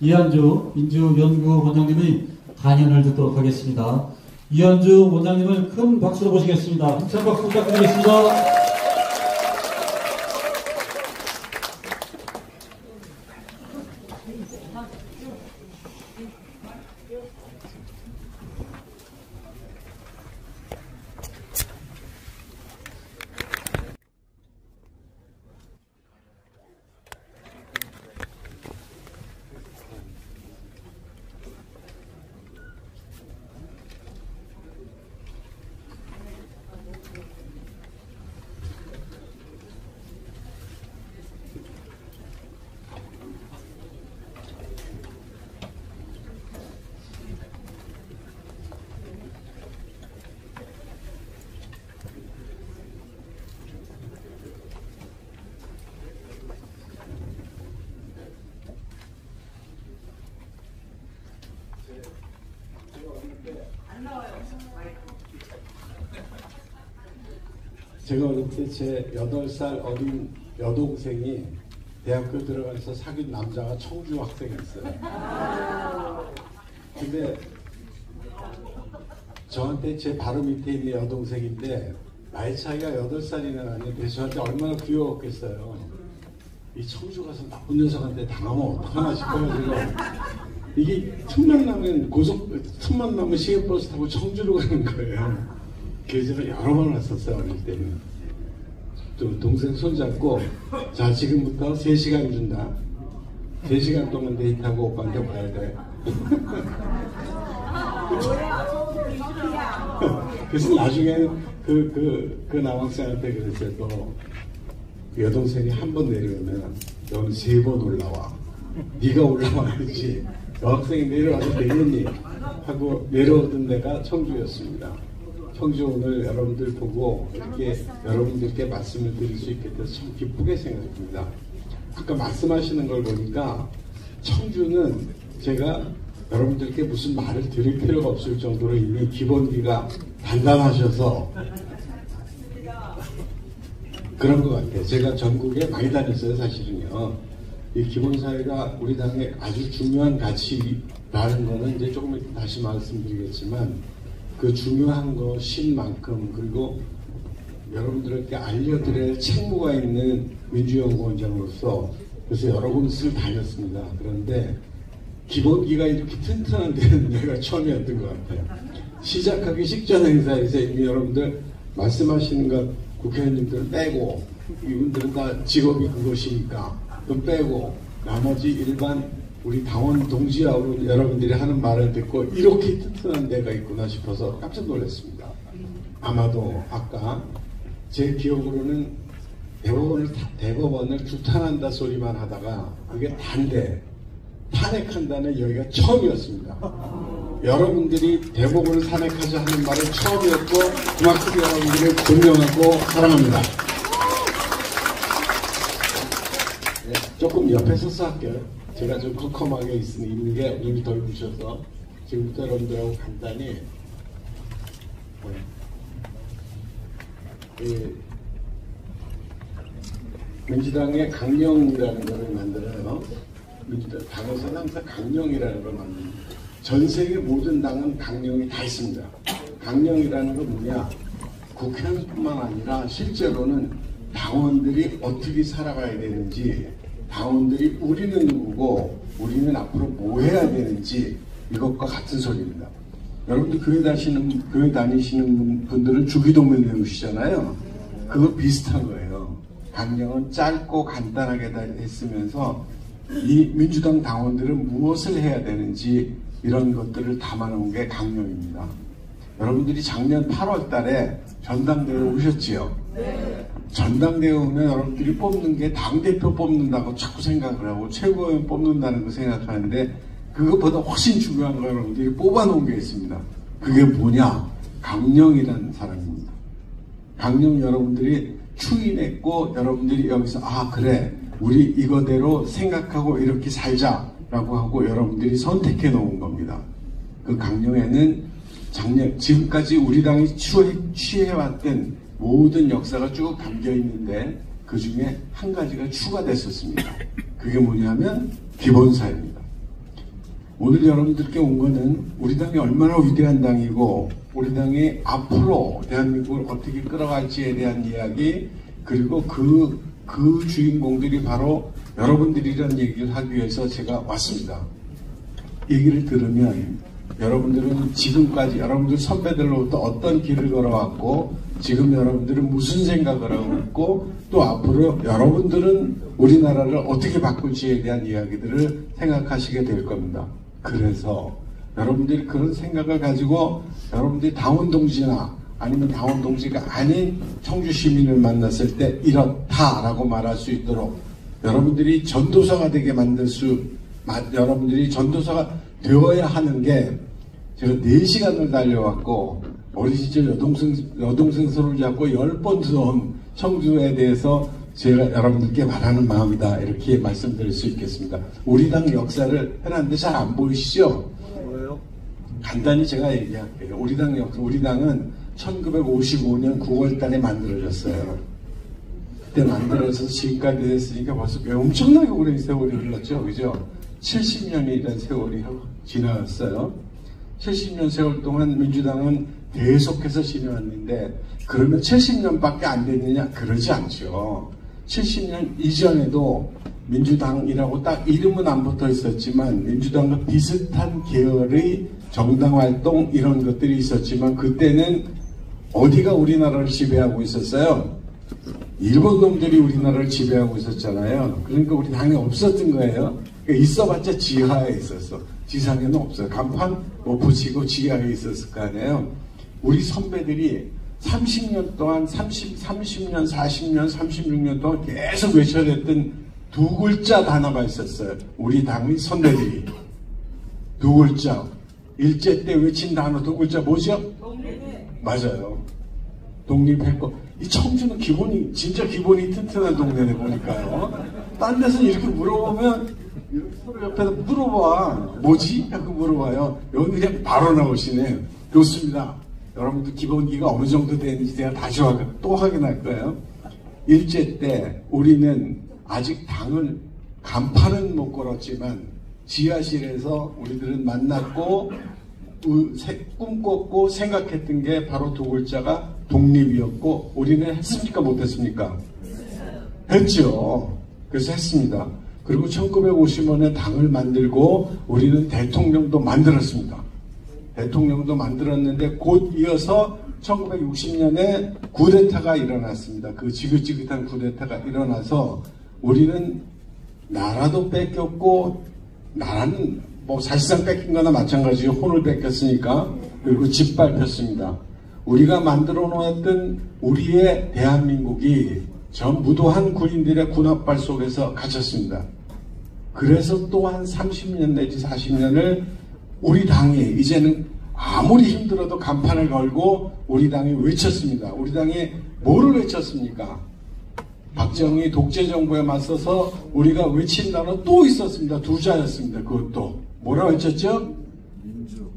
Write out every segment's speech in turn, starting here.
이한주 민주연구원장님의 단연을 듣도록 하겠습니다. 이한주 원장님을 큰 박수로 모시겠습니다. 힘찬 박수 부탁드리겠습니다. 제가 어릴 때 제 8살 어린 여동생이 대학교 들어가서 사귄 남자가 청주 학생이었어요. 근데 저한테 제 바로 밑에 있는 여동생인데 나이 차이가 8살이나 나는데 저한테 얼마나 귀여웠겠어요. 이 청주 가서 나쁜 녀석한테 당하면 어떡하나 싶어가지고 이게 틈만 나면 시외버스 타고 청주로 가는 거예요. 계절을 여러 번 왔었어요. 어릴 때는. 또 동생 손잡고 자 지금부터 3시간 준다. 3시간 동안 데이트하고 오빠한테 와야 돼. 그래서 나중에는 그 남학생한테 그랬어요. 또 여동생이 한 번 내려오면 너는 3번 올라와. 네가 올라와야지. 여학생이 내려와서 되겠니? 하고 내려오던 데가 청주였습니다. 청주 오늘 여러분들 보고 이렇게 여러분들께 말씀을 드릴 수 있게 돼서 참 기쁘게 생각합니다. 아까 말씀하시는 걸 보니까 청주는 제가 여러분들께 무슨 말을 드릴 필요가 없을 정도로 이미 기본기가 단단하셔서 그런 것 같아요. 제가 전국에 많이 다녔어요. 사실은요. 이 기본사회가 우리 당의 아주 중요한 가치라는 거는 이제 조금 이따 다시 말씀드리겠지만 그 중요한 것인 만큼 그리고 여러분들에게 알려드릴 책무가 있는 민주연구원장으로서 그래서 여러 곳을 다녔습니다. 그런데 기본기가 이렇게 튼튼한 데는 내가 처음이었던 것 같아요. 시작하기 직전 행사에서 이미 여러분들 말씀하시는 것 국회의원님들 빼고 이분들은 다 직업이 그것이니까 좀 빼고 나머지 일반 우리 당원 동지하고 여러분들이 하는 말을 듣고 이렇게 튼튼한 데가 있구나 싶어서 깜짝 놀랐습니다. 아마도 아까 제 기억으로는 대법원을 규탄한다 소리만 하다가 그게 탄핵한다는 여기가 처음이었습니다. 여러분들이 대법원을 탄핵하자 하는 말은 처음이었고 그만큼 여러분들을 존경하고 사랑합니다. 네, 조금 옆에 서서 할게요. 제가 좀 컴컴하게 있는 게 눈이 덜 부셔서 지금부터 여러분들하고 간단히 민주당의 강령이라는 것을 만들어요. 민주당 당에서는 항상 강령이라는 걸 만듭니다. 전 세계 모든 당은 강령이 다 있습니다. 강령이라는 건 뭐냐? 국회의원뿐만 아니라 실제로는 당원들이 어떻게 살아가야 되는지 당원들이 우리는 누구고 우리는 앞으로 뭐 해야 되는지 이것과 같은 소리입니다. 여러분들 교회 다니시는 분들은 주기도문 외우시잖아요. 그거 비슷한 거예요. 강령은 짧고 간단하게 했으면서 이 민주당 당원들은 무엇을 해야 되는지 이런 것들을 담아놓은 게 강령입니다. 여러분들이 작년 8월 달에 전당대회 오셨지요? 네. 전당대회 오면 여러분들이 뽑는 게 당대표 뽑는다고 자꾸 생각을 하고 최고위원 뽑는다는 거 생각하는데 그것보다 훨씬 중요한 거 여러분들이 뽑아놓은 게 있습니다. 그게 뭐냐? 강령이라는 사람입니다. 강령 여러분들이 추인했고 여러분들이 여기서 아 그래 우리 이거대로 생각하고 이렇게 살자라고 하고 여러분들이 선택해 놓은 겁니다. 그 강령에는 지금까지 우리 당이 취해왔던 모든 역사가 쭉 담겨 있는데 그 중에 한 가지가 추가됐었습니다. 그게 뭐냐면 기본사회입니다. 오늘 여러분들께 온 거는 우리 당이 얼마나 위대한 당이고 우리 당이 앞으로 대한민국을 어떻게 끌어갈지에 대한 이야기, 그리고 그 주인공들이 바로 여러분들이라는 얘기를 하기 위해서 제가 왔습니다. 얘기를 들으면 여러분들은 지금까지 여러분들 선배들로부터 어떤 길을 걸어왔고 지금 여러분들은 무슨 생각을 하고 있고 또 앞으로 여러분들은 우리나라를 어떻게 바꿀지에 대한 이야기들을 생각하시게 될 겁니다. 그래서 여러분들이 그런 생각을 가지고 여러분들이 당원 동지나 아니면 당원 동지가 아닌 청주 시민을 만났을 때 이렇다라고 말할 수 있도록 여러분들이 전도사가 되게 여러분들이 전도사가 되어야 하는 게, 제가 4시간을 달려왔고 어린 시절 여동생 손을 잡고 10번 들어온 청주에 대해서 제가 여러분들께 말하는 마음이다, 이렇게 말씀드릴 수 있겠습니다. 우리 당 역사를 해놨는데 잘 안 보이시죠? 간단히 제가 얘기할게요. 우리 당은 1955년 9월 달에 만들어졌어요. 그때 만들어서 지금까지 됐으니까 벌써 엄청나게 오랜 세월이 흘렀죠. 그죠? 70년이라는 세월이 지나갔어요. 70년 세월 동안 민주당은 계속해서 지내왔는데, 그러면 70년밖에 안 됐느냐? 그러지 않죠. 70년 이전에도 민주당이라고 딱 이름은 안 붙어 있었지만 민주당과 비슷한 계열의 정당활동 이런 것들이 있었지만, 그때는 어디가 우리나라를 지배하고 있었어요? 일본 놈들이 우리나라를 지배하고 있었잖아요. 그러니까 우리 당이 없었던 거예요. 그러니까 있어봤자 지하에 있었어. 지상에는 없어요. 간판 뭐 붙이고 지하에 있었을 거 아니에요. 우리 선배들이 30년 동안 30년, 40년, 36년 동안 계속 외쳐냈던 두 글자 단어가 있었어요. 우리 당의 선배들이. 두 글자. 일제 때 외친 단어 두 글자 뭐죠? 맞아요. 독립했고. 이 청주는 진짜 기본이 튼튼한 동네네 보니까요. 딴 데서 이렇게 물어보면, 이렇게 서로 옆에서 물어봐. 뭐지? 하고 물어봐요. 여기 그냥 바로 나오시네. 좋습니다. 여러분들 기본기가 어느 정도 되는지 제가 다시 또 확인할 거예요. 일제 때 우리는 아직 당을 간판은 못 걸었지만 지하실에서 우리들은 만났고 꿈꿨고 생각했던 게 바로 두 글자가 독립이었고, 우리는 했습니까? 못했습니까? 했죠. 그래서 했습니다. 그리고 1950년에 당을 만들고 우리는 대통령도 만들었습니다. 대통령도 만들었는데 곧 이어서 1960년에 쿠데타가 일어났습니다. 그 지긋지긋한 쿠데타가 일어나서 우리는 나라도 뺏겼고, 나라는 뭐 사실상 뺏긴 거나 마찬가지로 혼을 뺏겼으니까, 그리고 짓밟혔습니다. 우리가 만들어 놓았던 우리의 대한민국이 저 무도한 군인들의 군합발 속에서 갇혔습니다. 그래서 또 한 30년 내지 40년을 우리 당이 이제는 아무리 힘들어도 간판을 걸고 우리 당이 외쳤습니다. 우리 당이 뭐를 외쳤습니까? 박정희 독재정부에 맞서서 우리가 외친 단어 또 있었습니다. 두 자였습니다. 그것도 뭐라 외쳤죠? 민주.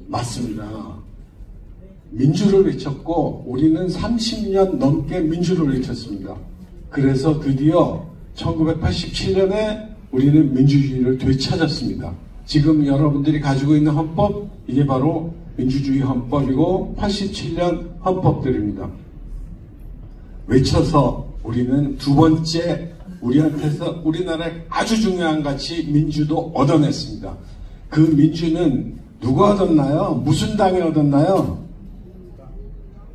맞습니다. 민주를 외쳤고 우리는 30년 넘게 민주를 외쳤습니다. 그래서 드디어 1987년에 우리는 민주주의를 되찾았습니다. 지금 여러분들이 가지고 있는 헌법, 이게 바로 민주주의 헌법이고 87년 헌법들입니다. 외쳐서 우리는 두 번째 우리한테서 우리나라의 아주 중요한 가치 민주도 얻어냈습니다. 그 민주는 누가 얻었나요? 무슨 당이 얻었나요?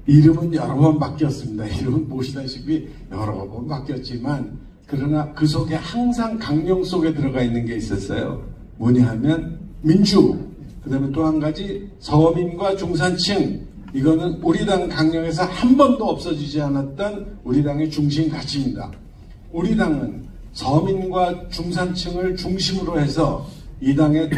이름은 여러 번 바뀌었습니다. 이름은 보시다시피 여러 번 바뀌었지만, 그러나 그 속에 항상 강령 속에 들어가 있는 게 있었어요. 뭐냐 하면 민주, 그 다음에 또 한 가지 서민과 중산층. 이거는 우리 당 강령에서 한 번도 없어지지 않았던 우리 당의 중심 가치입니다. 우리 당은 서민과 중산층을 중심으로 해서 이 당의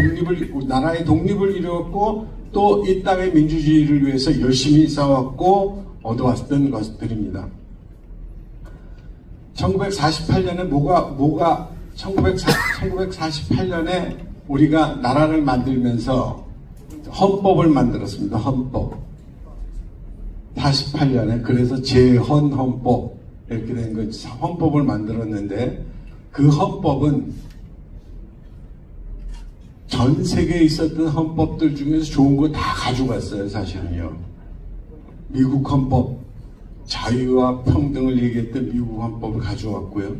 나라의 독립을 이루었고, 또 이 땅의 민주주의를 위해서 열심히 싸웠고 얻어왔던 것들입니다. 1948년에 1948년에 우리가 나라를 만들면서 헌법을 만들었습니다. 헌법. 48년에 그래서 재헌헌법 이렇게 된 거 헌법을 만들었는데, 그 헌법은 전 세계에 있었던 헌법들 중에서 좋은 거 다 가져갔어요, 사실은요. 미국 헌법, 자유와 평등을 얘기했던 미국 헌법을 가져왔고요.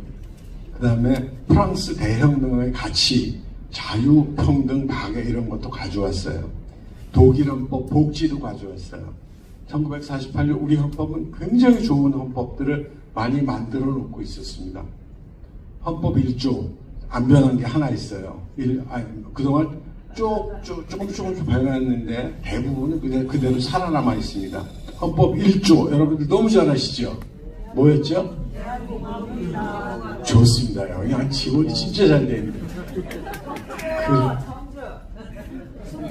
그 다음에 프랑스 대혁명의 가치, 자유, 평등, 박애 이런 것도 가져왔어요. 독일 헌법, 복지도 가져왔어요. 1948년 우리 헌법은 굉장히 좋은 헌법들을 많이 만들어 놓고 있었습니다. 헌법 1조 안 변한 게 하나 있어요. 그동안 조금씩 변했는데 대부분은 그대로 살아남아 있습니다. 헌법 1조 여러분들 너무 잘 아시죠? 뭐였죠? 좋습니다. 그냥 지원이 진짜 잘 돼 있는데.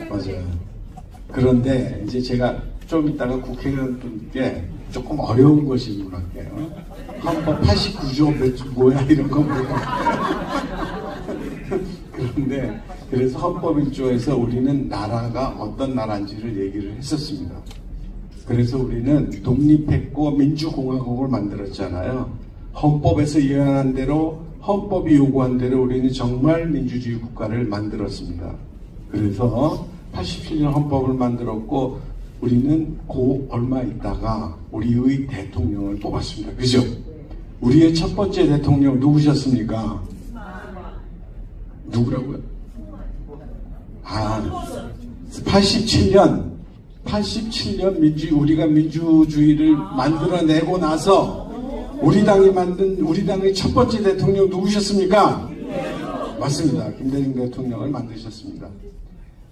맞아요. 그런데 이제 제가 좀 이따가 국회의원분께 조금 어려운 거 질문할게요. 헌법 89조 뭐야 이런 거 물어볼게요. 그런데 그래서 헌법 1조에서 우리는 나라가 어떤 나라인지를 얘기를 했었습니다. 그래서 우리는 독립했고 민주공화국을 만들었잖아요. 헌법에서 예언한 대로 헌법이 요구한 대로 우리는 정말 민주주의 국가를 만들었습니다. 그래서 87년 헌법을 만들었고 우리는 얼마 있다가 우리의 대통령을 뽑았습니다. 그죠? 우리의 첫 번째 대통령 누구셨습니까? 누구라고요? 87년 우리가 민주주의를 만들어내고 나서 우리 당의 첫 번째 대통령 누구셨습니까? 맞습니다. 김대중 대통령을 만드셨습니다.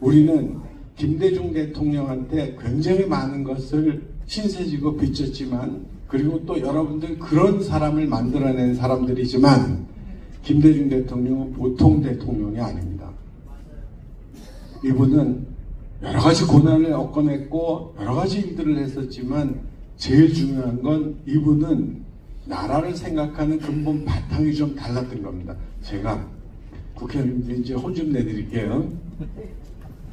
우리는 김대중 대통령한테 굉장히 많은 것을 신세지고 빚졌지만, 그리고 또 여러분들 그런 사람을 만들어낸 사람들이지만 김대중 대통령은 보통 대통령이 아닙니다. 이분은 여러 가지 고난을 겪어냈고 여러 가지 일들을 했었지만 제일 중요한 건 이분은 나라를 생각하는 근본 바탕이 좀 달랐던 겁니다. 제가 국회의원님들 이제 혼 좀 내드릴게요.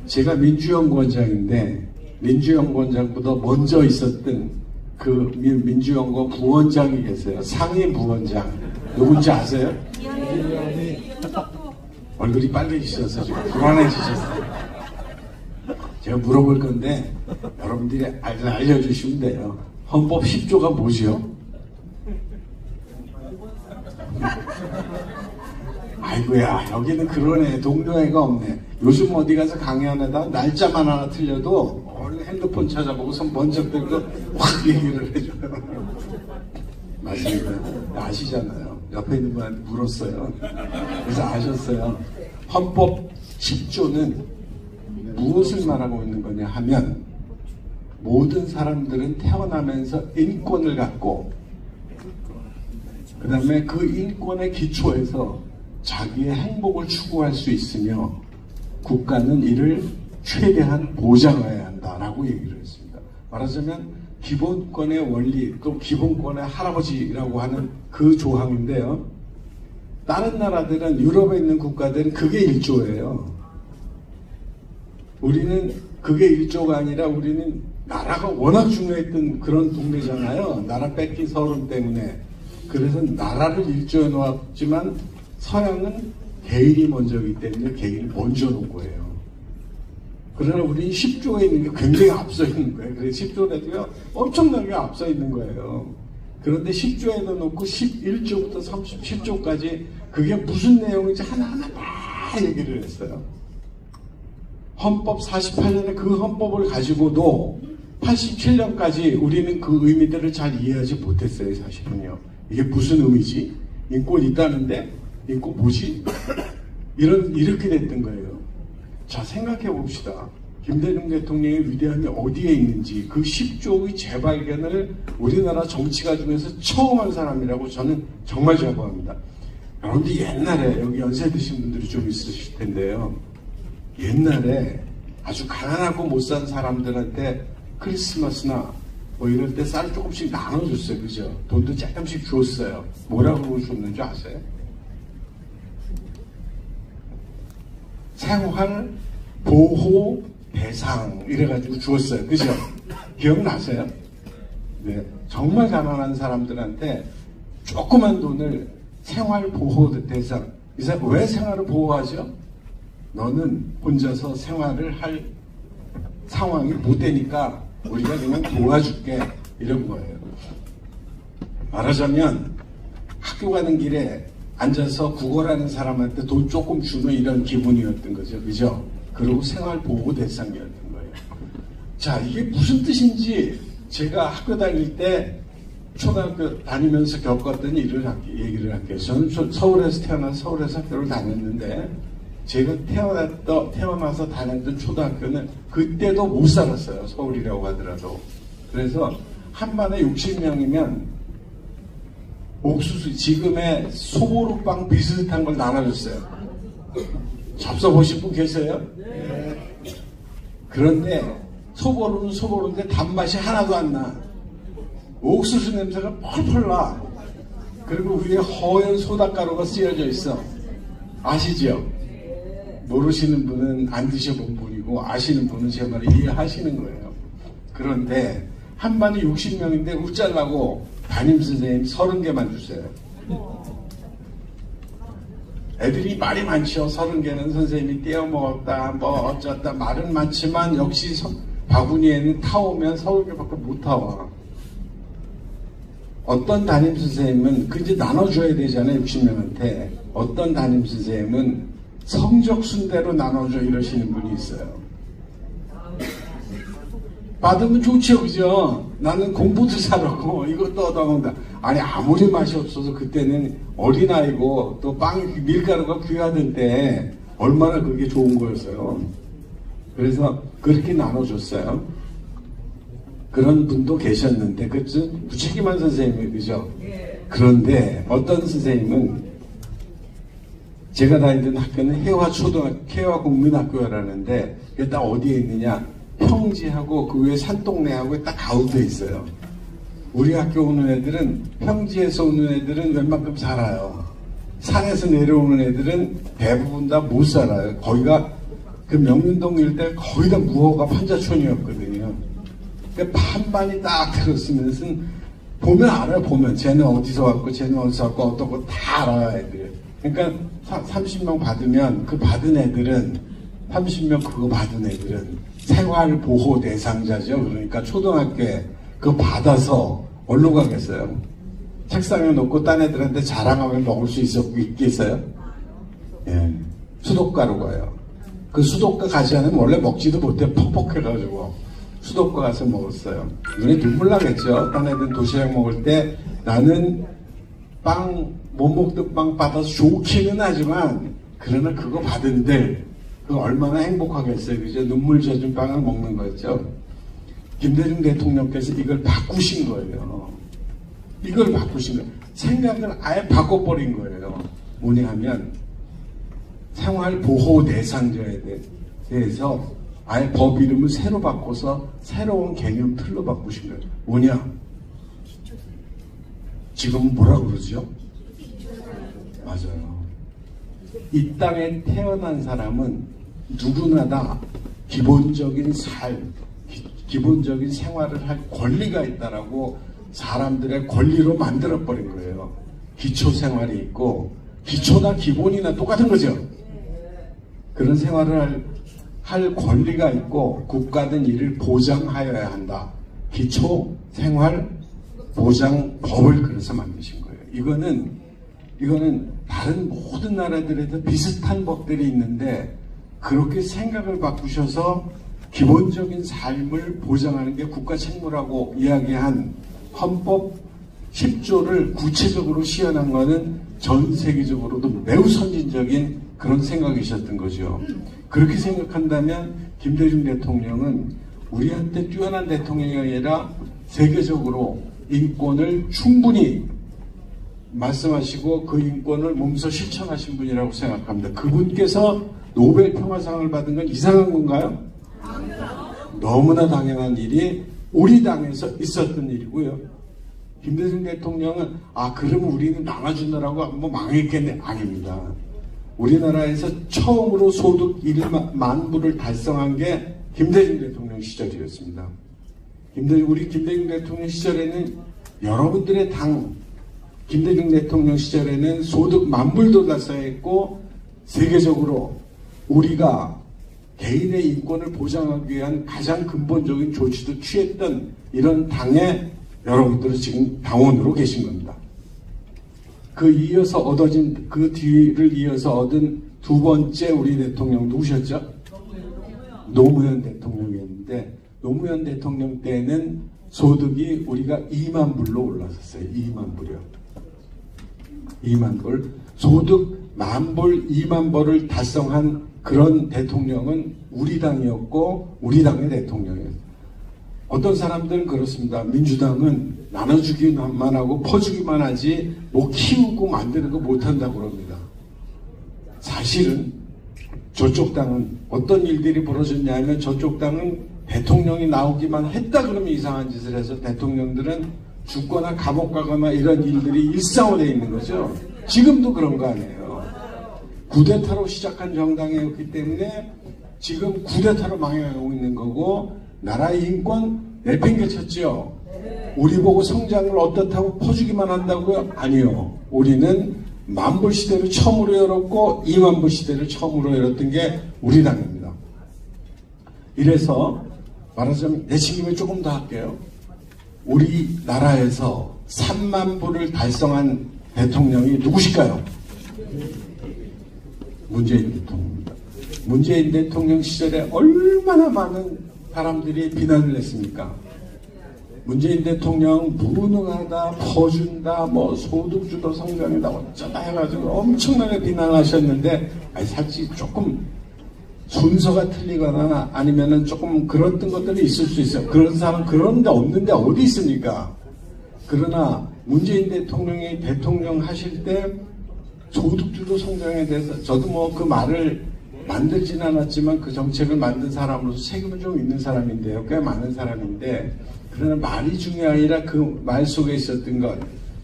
제가 민주연구원장인데 민주연구원장보다 먼저 있었던 그 민주연구원 부원장이 계세요. 상임 부원장. 누군지 아세요? 얼굴이 빨개지셔서 지금 불안해지셨어요. 제가 물어볼 건데 여러분들이 알려주시면 돼요. 헌법 10조가 뭐죠? 아이고야, 여기는 그러네. 동료애가 없네. 요즘 어디 가서 강연에다 날짜만 하나 틀려도 핸드폰 찾아보고 손 먼저 들고 확 얘기를 해줘요. 맞습니다. 아시잖아요. 옆에 있는 분한테 물었어요. 그래서 아셨어요. 헌법 10조는 무엇을 말하고 있는 거냐 하면 모든 사람들은 태어나면서 인권을 갖고 그 다음에 그 인권의 기초에서 자기의 행복을 추구할 수 있으며 국가는 이를 최대한 보장해야 한다라고 얘기를 했습니다. 말하자면 기본권의 원리, 또 기본권의 할아버지라고 하는 그 조항인데요. 다른 나라들은 유럽에 있는 국가들은 그게 1조예요. 우리는 그게 1조가 아니라 우리는 나라가 워낙 중요했던 그런 동네잖아요. 나라 뺏긴 서름 때문에. 그래서 나라를 1조에 놓았지만 서양은 개인이 먼저이기 때문에 개인을 먼저 놓은 거예요. 그러나 우리는 10조에 있는 게 굉장히 앞서 있는 거예요. 그래서 10조라도요 엄청나게 앞서 있는 거예요. 그런데 10조에 넣어놓고 11조부터 10조까지 그게 무슨 내용인지 하나하나 다 얘기를 했어요. 헌법 48년에 그 헌법을 가지고도 87년까지 우리는 그 의미들을 잘 이해하지 못했어요. 사실은요. 이게 무슨 의미지? 인권 있다는데 인권 뭐지? 이렇게 됐던 거예요. 자, 생각해 봅시다. 김대중 대통령의 위대함이 어디에 있는지 그 10조의 재발견을 우리나라 정치가 중에서 처음 한 사람이라고 저는 정말 자부합니다. 여러분들 옛날에 여기 연세 드신 분들이 좀 있으실 텐데요. 옛날에 아주 가난하고 못 산 사람들한테 크리스마스나 뭐 이럴 때 쌀 조금씩 나눠줬어요. 그죠? 돈도 조금씩 줬어요. 뭐라고 줬는지 아세요? 생활 보호 대상 이래가지고 주었어요. 그죠? 기억나세요? 네. 정말 가난한 사람들한테 조그만 돈을 생활 보호 대상. 이 사람 왜 생활을 보호하죠? 너는 혼자서 생활을 할 상황이 못 되니까 우리가 그냥 도와줄게, 이런 거예요. 말하자면 학교 가는 길에 앉아서 구걸하는 사람한테 돈 조금 주는 이런 기분이었던 거죠. 그죠? 그리고 생활보호 대상이었던 거예요. 자, 이게 무슨 뜻인지 제가 학교 다닐 때 초등학교 다니면서 겪었던 일을 얘기를 할게요. 저는 서울에서 태어나서 서울에서 학교를 다녔는데, 제가 태어나서 다녔던 초등학교는 그때도 못 살았어요. 서울이라고 하더라도. 그래서 한 반에 60명이면 옥수수, 지금의 소보루빵 비슷한 걸 나눠줬어요. 잡숴보신 분 계세요? 네. 그런데 소보루는 소보루인데 단맛이 하나도 안 나. 옥수수 냄새가 펄펄 나. 그리고 위에 허연 소다가루가 쓰여져 있어. 아시죠? 모르시는 분은 안 드셔본 분이고, 아시는 분은 제 말을 이해하시는 거예요. 그런데 한 반이 60명인데 웃잘라고 담임선생님 30개만 주세요. 애들이 말이 많죠. 30개는 선생님이 떼어먹었다, 뭐 어쩌다, 말은 많지만 역시 바구니에는 타오면 30개밖에 못 타와. 어떤 담임선생님은 그 이제 나눠줘야 되잖아요. 60명한테. 어떤 담임선생님은 성적 순대로 나눠줘, 이러시는 분이 있어요. 받으면 좋죠, 그죠? 나는 공부도 잘하고 이것도 얻어먹는다. 아니, 아무리 맛이 없어서 그때는 어린아이고 또 밀가루가 귀하던 때 얼마나 그게 좋은 거였어요. 그래서 그렇게 나눠줬어요. 그런 분도 계셨는데, 그죠? 무책임한 선생님이, 그죠? 그런데 어떤 선생님은, 제가 다니던 학교는 해화국민학교라는데, 그게 딱 어디에 있느냐? 평지하고 그 위에 산동네하고 딱 가운데 있어요. 우리 학교 오는 애들은, 평지에서 오는 애들은 웬만큼 살아요. 산에서 내려오는 애들은 대부분 다 못 살아요. 거기가 그 명륜동 일대 거의 다 무허가 판자촌이었거든요. 그러니까 반반이 딱 들었으면서 보면 알아요. 보면 쟤는 어디서 왔고 쟤는 어디서 왔고 어떤 거 다 알아요, 애들. 그러니까 30명 받으면 그 받은 애들은 30명 그거 받은 애들은 생활보호 대상자죠. 그러니까 초등학교에 그거 받아서 어디로 가겠어요? 책상에 놓고 딴 애들한테 자랑하면 먹을 수 있겠어요? 예, 수도가로 가요. 그 수도가 가지 않으면 원래 먹지도 못해. 퍽퍽해가지고 수도가 가서 먹었어요. 눈에 눈물 나겠죠. 딴 애들은 도시락 먹을 때 나는 못 먹던 빵 받아서 좋기는 하지만 그러나 그거 받은들 그거 얼마나 행복하겠어요. 그죠? 눈물 젖은 빵을 먹는 거죠. 김대중 대통령께서 이걸 바꾸신 거예요. 이걸 바꾸신 거예요. 생각을 아예 바꿔버린 거예요. 뭐냐 하면 생활보호 대상자에 대해서 아예 법 이름을 새로 바꿔서 새로운 개념 틀로 바꾸신 거예요. 뭐냐? 지금 뭐라 그러죠? 맞아요. 이 땅에 태어난 사람은 누구나 다 기본적인 기본적인 생활을 할 권리가 있다라고 사람들의 권리로 만들어버린 거예요. 기초생활이 있고, 기초나 기본이나 똑같은 거죠. 그런 생활을 할 권리가 있고, 국가든 이를 보장하여야 한다. 기초생활보장법을 그래서 만드신 거예요. 이거는 다른 모든 나라들에도 비슷한 법들이 있는데, 그렇게 생각을 바꾸셔서 기본적인 삶을 보장하는 게 국가 책무라고 이야기한 헌법 10조를 구체적으로 시연한 것은 전 세계적으로도 매우 선진적인 그런 생각이셨던 거죠. 그렇게 생각한다면 김대중 대통령은 우리한테 뛰어난 대통령이 아니라 세계적으로 인권을 충분히 말씀하시고 그 인권을 몸소 실천하신 분이라고 생각합니다. 그분께서 노벨 평화상을 받은 건 이상한 건가요? 너무나 당연한 일이 우리 당에서 있었던 일이고요. 김대중 대통령은 그러면 우리는 나눠주느라고 뭐 망했겠네. 아닙니다. 우리나라에서 처음으로 소득 1만 불을 달성한 게 김대중 대통령 시절이었습니다. 우리 김대중 대통령 시절에는 여러분들의 당 김대중 대통령 시절에는 소득 10,000불도 달성했고 세계적으로 우리가 개인의 인권을 보장하기 위한 가장 근본적인 조치도 취했던 이런 당에 여러분들은 지금 당원으로 계신 겁니다. 그 뒤를 이어서 얻은 두 번째 우리 대통령 누구셨죠? 노무현 대통령이었는데, 노무현 대통령 때는 소득이 우리가 2만 불로 올랐었어요. 2만 불이요. 2만 불. 소득 10,000불, 2만 불을 달성한 그런 대통령은 우리 당이었고, 우리 당의 대통령이에요. 어떤 사람들은 그렇습니다. 민주당은 나눠주기만 하고 퍼주기만 하지 뭐 키우고 만드는 거 못한다고 그럽니다. 사실은 저쪽 당은 어떤 일들이 벌어졌냐면, 저쪽 당은 대통령이 나오기만 했다 그러면 이상한 짓을 해서 대통령들은 죽거나 감옥 가거나 이런 일들이 일상화되어 있는 거죠. 지금도 그런 거 아니에요. 쿠데타로 시작한 정당이었기 때문에 지금 쿠데타로 망해가고 있는 거고, 나라의 인권 내팽개쳤죠. 우리 보고 성장을 어떻다고 퍼주기만 한다고요? 아니요. 우리는 10,000불 시대를 처음으로 열었고 20,000불 시대를 처음으로 열었던 게 우리 당입니다. 이래서 말하자면 내친김에 조금 더 할게요. 우리나라에서 30,000불을 달성한 대통령이 누구실까요? 문재인 대통령입니다. 문재인 대통령 시절에 얼마나 많은 사람들이 비난을 했습니까? 문재인 대통령 무능하다, 퍼준다, 뭐 소득주도 성장이다 어쩌다 해가지고 엄청나게 비난하셨는데, 사실 조금 순서가 틀리거나 아니면은 조금 그랬던 것들이 있을 수 있어요. 그런 사람 그런데 없는데 어디 있습니까? 그러나 문재인 대통령이 대통령 하실 때 소득주도 성장에 대해서 저도 뭐 그 말을 만들진 않았지만 그 정책을 만든 사람으로서 책임은 좀 있는 사람인데요. 꽤 많은 사람인데, 그러나 말이 중요한 아니라 그 말 속에 있었던 것,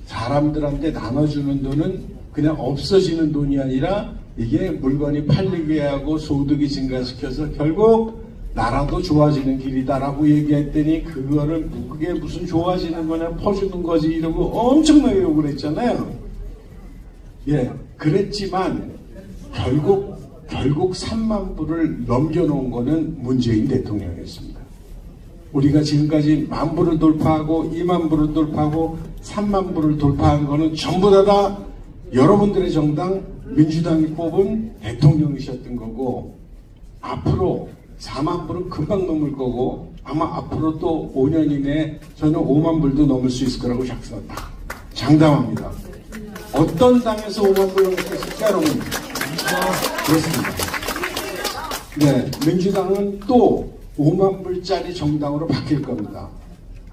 사람들한테 나눠주는 돈은 그냥 없어지는 돈이 아니라 이게 물건이 팔리게 하고 소득이 증가시켜서 결국 나라도 좋아지는 길이다라고 얘기했더니, 그게 무슨 좋아지는 거냐, 퍼주는 거지 이러고 엄청나게 욕을 했잖아요. 예, 그랬지만 결국 30,000불을 넘겨놓은 거는 문재인 대통령이었습니다. 우리가 지금까지 10,000불을 돌파하고 20,000불을 돌파하고 30,000불을 돌파한 거는 전부 다 여러분들의 정당 민주당이 뽑은 대통령이셨던 거고, 앞으로 40,000불은 금방 넘을 거고, 아마 앞으로 또 5년 이내에 저는 50,000불도 넘을 수 있을 거라고 장담합니다. 어떤 당에서 50,000불 넘겠습니까, 여러분? 그렇습니다. 네, 민주당은 또 50,000불짜리 정당으로 바뀔 겁니다.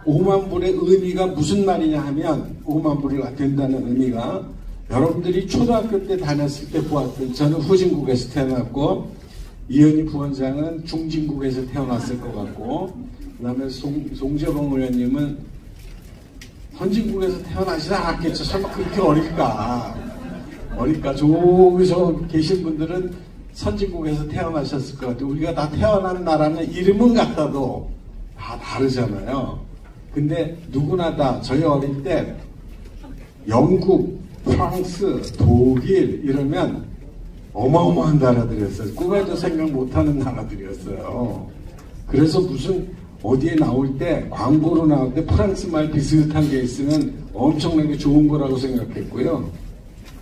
50,000불의 의미가 무슨 말이냐 하면, 50,000불이 된다는 의미가, 여러분들이 초등학교 때 다녔을 때 보았던, 저는 후진국에서 태어났고 이현희 부원장은 중진국에서 태어났을 것 같고, 그 다음에 송재봉 의원님은 선진국에서 태어나지 않았겠죠. 설마 그렇게 어릴까? 저기서 계신 분들은 선진국에서 태어나셨을 것 같아요. 우리가 다 태어난 나라는 이름은 같아도 다 다르잖아요. 근데 누구나 다 저희 어릴 때 영국, 프랑스, 독일 이러면 어마어마한 나라들이었어요. 꿈에도 생각 못하는 나라들이었어요. 그래서 무슨 어디에 나올 때, 광고로 나올 때 프랑스 말 비슷한 게 있으면 엄청나게 좋은 거라고 생각했고요.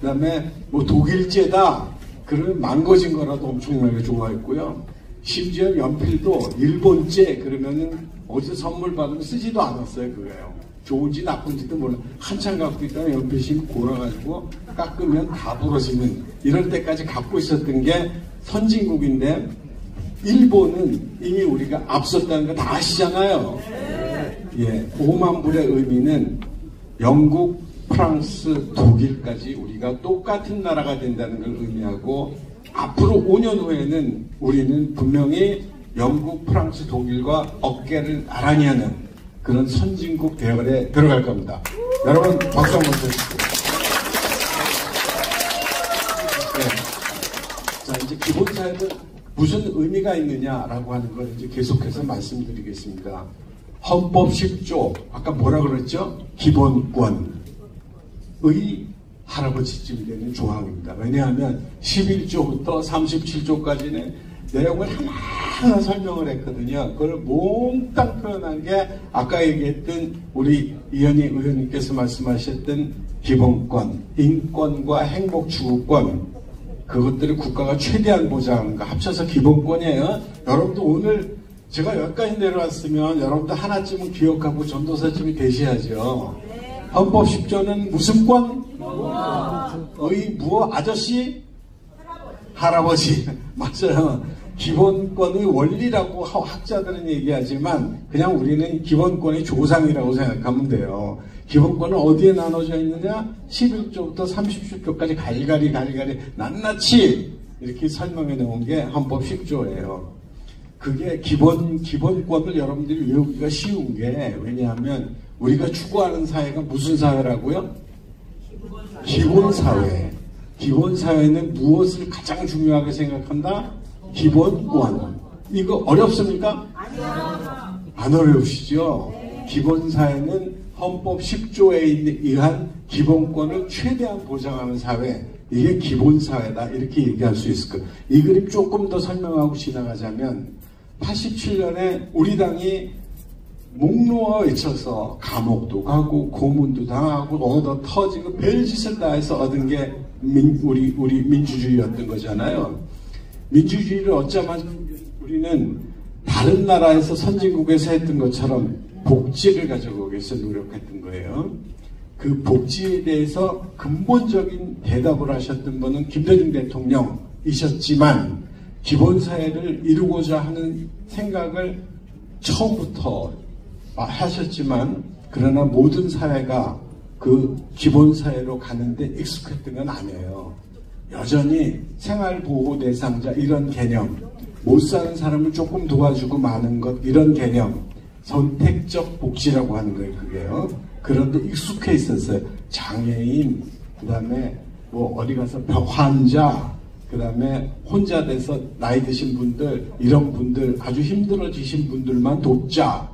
그 다음에 뭐 독일제다 그러면 망가진 거라도 엄청나게 좋아했고요. 심지어 연필도 일본제 그러면은 어디서 선물 받으면 쓰지도 않았어요. 그거예요. 좋은지 나쁜지도 몰라. 한참 갖고 있다가 연필이 골아가지고 깎으면 다 부러지는, 이럴 때까지 갖고 있었던 게 선진국인데, 일본은 이미 우리가 앞섰다는 거 다 아시잖아요. 예, 50,000불의 의미는 영국, 프랑스, 독일까지 우리가 똑같은 나라가 된다는 걸 의미하고, 앞으로 5년 후에는 우리는 분명히 영국, 프랑스, 독일과 어깨를 나란히 하는 그런 선진국 대열에 들어갈 겁니다. 여러분 박수 한번 주십시오. 네. 자, 이제 기본사회는 무슨 의미가 있느냐라고 하는 걸 이제 계속해서 말씀드리겠습니다. 헌법 10조, 아까 뭐라 그랬죠? 기본권의 할아버지쯤 되는 조항입니다. 왜냐하면 11조부터 37조까지는 내용을 하나하나 설명을 했거든요. 그걸 몽땅 표현한 게 아까 얘기했던 우리 이현희 의원님께서 말씀하셨던 기본권, 인권과 행복 추구권, 그것들을 국가가 최대한 보장하는 거 합쳐서 기본권이에요. 여러분도 오늘 제가 여기까지 내려왔으면 여러분도 하나쯤은 기억하고 전도사쯤이 되셔야죠. 헌법 10조는 무슨 권? 무엇? 아저씨? 할아버지. 맞아요. 기본권의 원리라고 학자들은 얘기하지만 그냥 우리는 기본권의 조상이라고 생각하면 돼요. 기본권은 어디에 나눠져 있느냐? 11조부터 30조까지 갈갈이 낱낱이 이렇게 설명해 놓은 게 헌법 10조예요. 그게 기본권을 여러분들이 외우기가 쉬운 게 왜냐하면 우리가 추구하는 사회가 무슨 사회라고요? 기본사회. 기본사회는 무엇을 가장 중요하게 생각한다? 기본권. 이거 어렵습니까? 아니요. 안 어려우시죠? 기본사회는 헌법 10조에 의한 기본권을 최대한 보장하는 사회. 이게 기본사회다. 이렇게 얘기할 수 있을 거예요. 이 그림 조금 더 설명하고 지나가자면 87년에 우리 당이 목 놓아 외쳐서 감옥도 가고 고문도 당하고 얻어 터지고 별짓을 다 해서 얻은 게 우리 민주주의였던 거잖아요. 민주주의를 얻자마자 우리는 다른 나라에서 선진국에서 했던 것처럼 복지를 가져오기 위해서 노력했던 거예요. 그 복지에 대해서 근본적인 대답을 하셨던 분은 김대중 대통령이셨지만 기본사회를 이루고자 하는 생각을 처음부터 하셨지만 그러나 모든 사회가 그 기본사회로 가는데 익숙했던 건 아니에요. 여전히 생활보호 대상자 이런 개념, 못 사는 사람을 조금 도와주고 마는 것 이런 개념, 선택적 복지라고 하는 거예요. 그게요. 그런데 익숙해 있었어요. 장애인, 그 다음에 뭐 어디 가서 환자, 그 다음에 혼자 돼서 나이 드신 분들, 이런 분들, 아주 힘들어지신 분들만 돕자.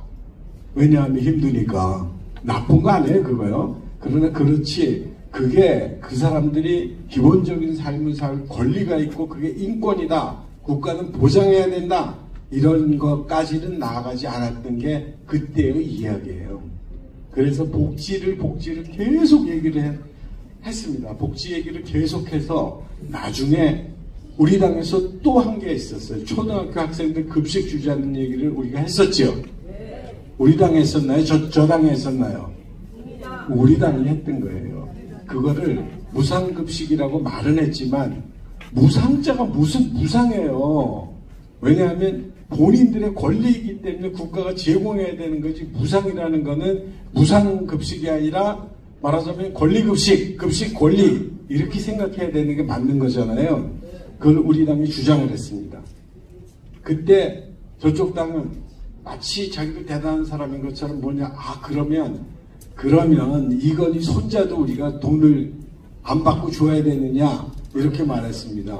왜냐하면 힘드니까. 나쁜 거 아니에요, 그거요. 그러나 그렇지. 그게 그 사람들이 기본적인 삶을 살 권리가 있고 그게 인권이다. 국가는 보장해야 된다. 이런 것까지는 나아가지 않았던 게 그때의 이야기예요. 그래서 복지를 계속 얘기를 했습니다. 복지 얘기를 계속해서 나중에 우리 당에서 또 한 게 있었어요. 초등학교 학생들 급식 주자는 얘기를 우리가 했었죠. 우리 당에 했었나요? 저 당에 했었나요? 우리 당이 했던 거예요. 그거를 무상급식이라고 말은 했지만 무상자가 무슨 무상이에요. 왜냐하면 본인들의 권리이기 때문에 국가가 제공해야 되는 거지 무상이라는 거는 무상급식이 아니라 말하자면 권리급식, 급식 권리 이렇게 생각해야 되는 게 맞는 거잖아요. 그걸 우리 당이 주장을 했습니다. 그때 저쪽 당은 마치 자기도 대단한 사람인 것처럼 뭐냐, 그러면 이건희 손자도 우리가 돈을 안 받고 줘야 되느냐 이렇게 말했습니다.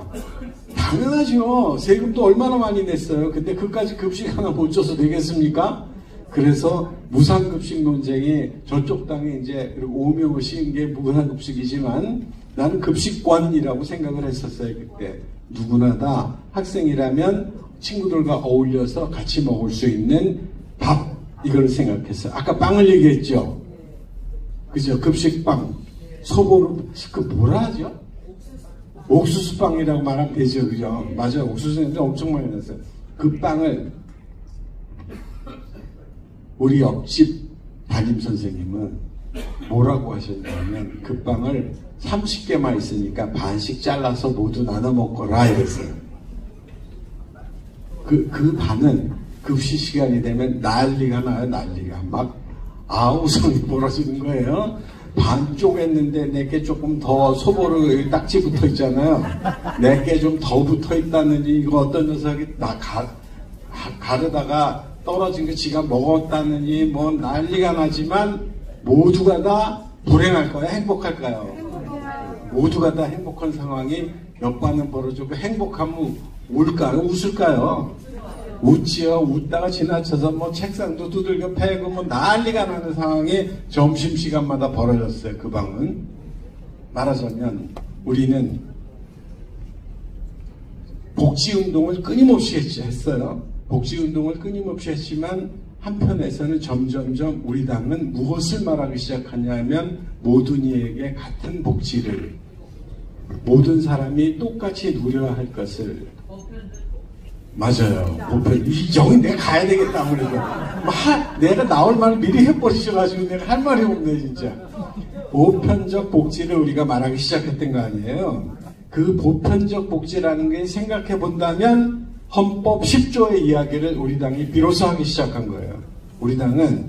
당연하죠. 세금도 얼마나 많이 냈어요. 근데 그까지 급식 하나 못 줘서 되겠습니까? 그래서 무상급식 논쟁이 저쪽 당에 이제 오명을 씌운 게 무상급식이지만 나는 급식권이라고 생각을 했었어요. 그때 누구나 다 학생이라면 친구들과 어울려서 같이 먹을 수 있는 밥 이걸 생각했어요. 아까 빵을 얘기했죠. 그죠? 급식빵 소보로 그 뭐라 하죠? 옥수수빵이라고 말하면 되죠. 그죠? 맞아요. 옥수수는 엄청 많이 났어요. 그 빵을 우리 옆집 담임선생님은 뭐라고 하셨냐면 그 빵을 30개만 있으니까 반씩 잘라서 모두 나눠 먹거라 이랬어요. 그 반은 급식 시간이 되면 난리가 나요. 난리가 막 아우성이 벌어지는 거예요. 반 쪼갰는데 내게 조금 더 소보로 딱지 붙어 있잖아요. 내게 좀 더 붙어 있다느니 이거 어떤 녀석이 나 가르다가 떨어진 거 지가 먹었다느니 뭐 난리가 나지만 모두가 다 불행할 거야? 행복할까요? 모두가 다 행복한 상황이 몇 반은 벌어지고 행복하면 울까요? 웃을까요? 웃지요. 웃다가 지나쳐서 뭐 책상도 두들겨 패고 뭐 난리가 나는 상황이 점심시간마다 벌어졌어요. 그 방은. 말하자면 우리는 복지운동을 끊임없이 했어요. 복지운동을 끊임없이 했지만 한편에서는 점점점 우리 당은 무엇을 말하기 시작하냐면 모든 이에게 같은 복지를, 모든 사람이 똑같이 누려야 할 것을. 맞아요. 보편. 여기 내가 가야 되겠다 아무래도. 내가 나올 말을 미리 해버리셔가지고 내가 할 말이 없네 진짜. 보편적 복지를 우리가 말하기 시작했던 거 아니에요. 그 보편적 복지라는 게 생각해 본다면 헌법 10조의 이야기를 우리 당이 비로소 하기 시작한 거예요. 우리 당은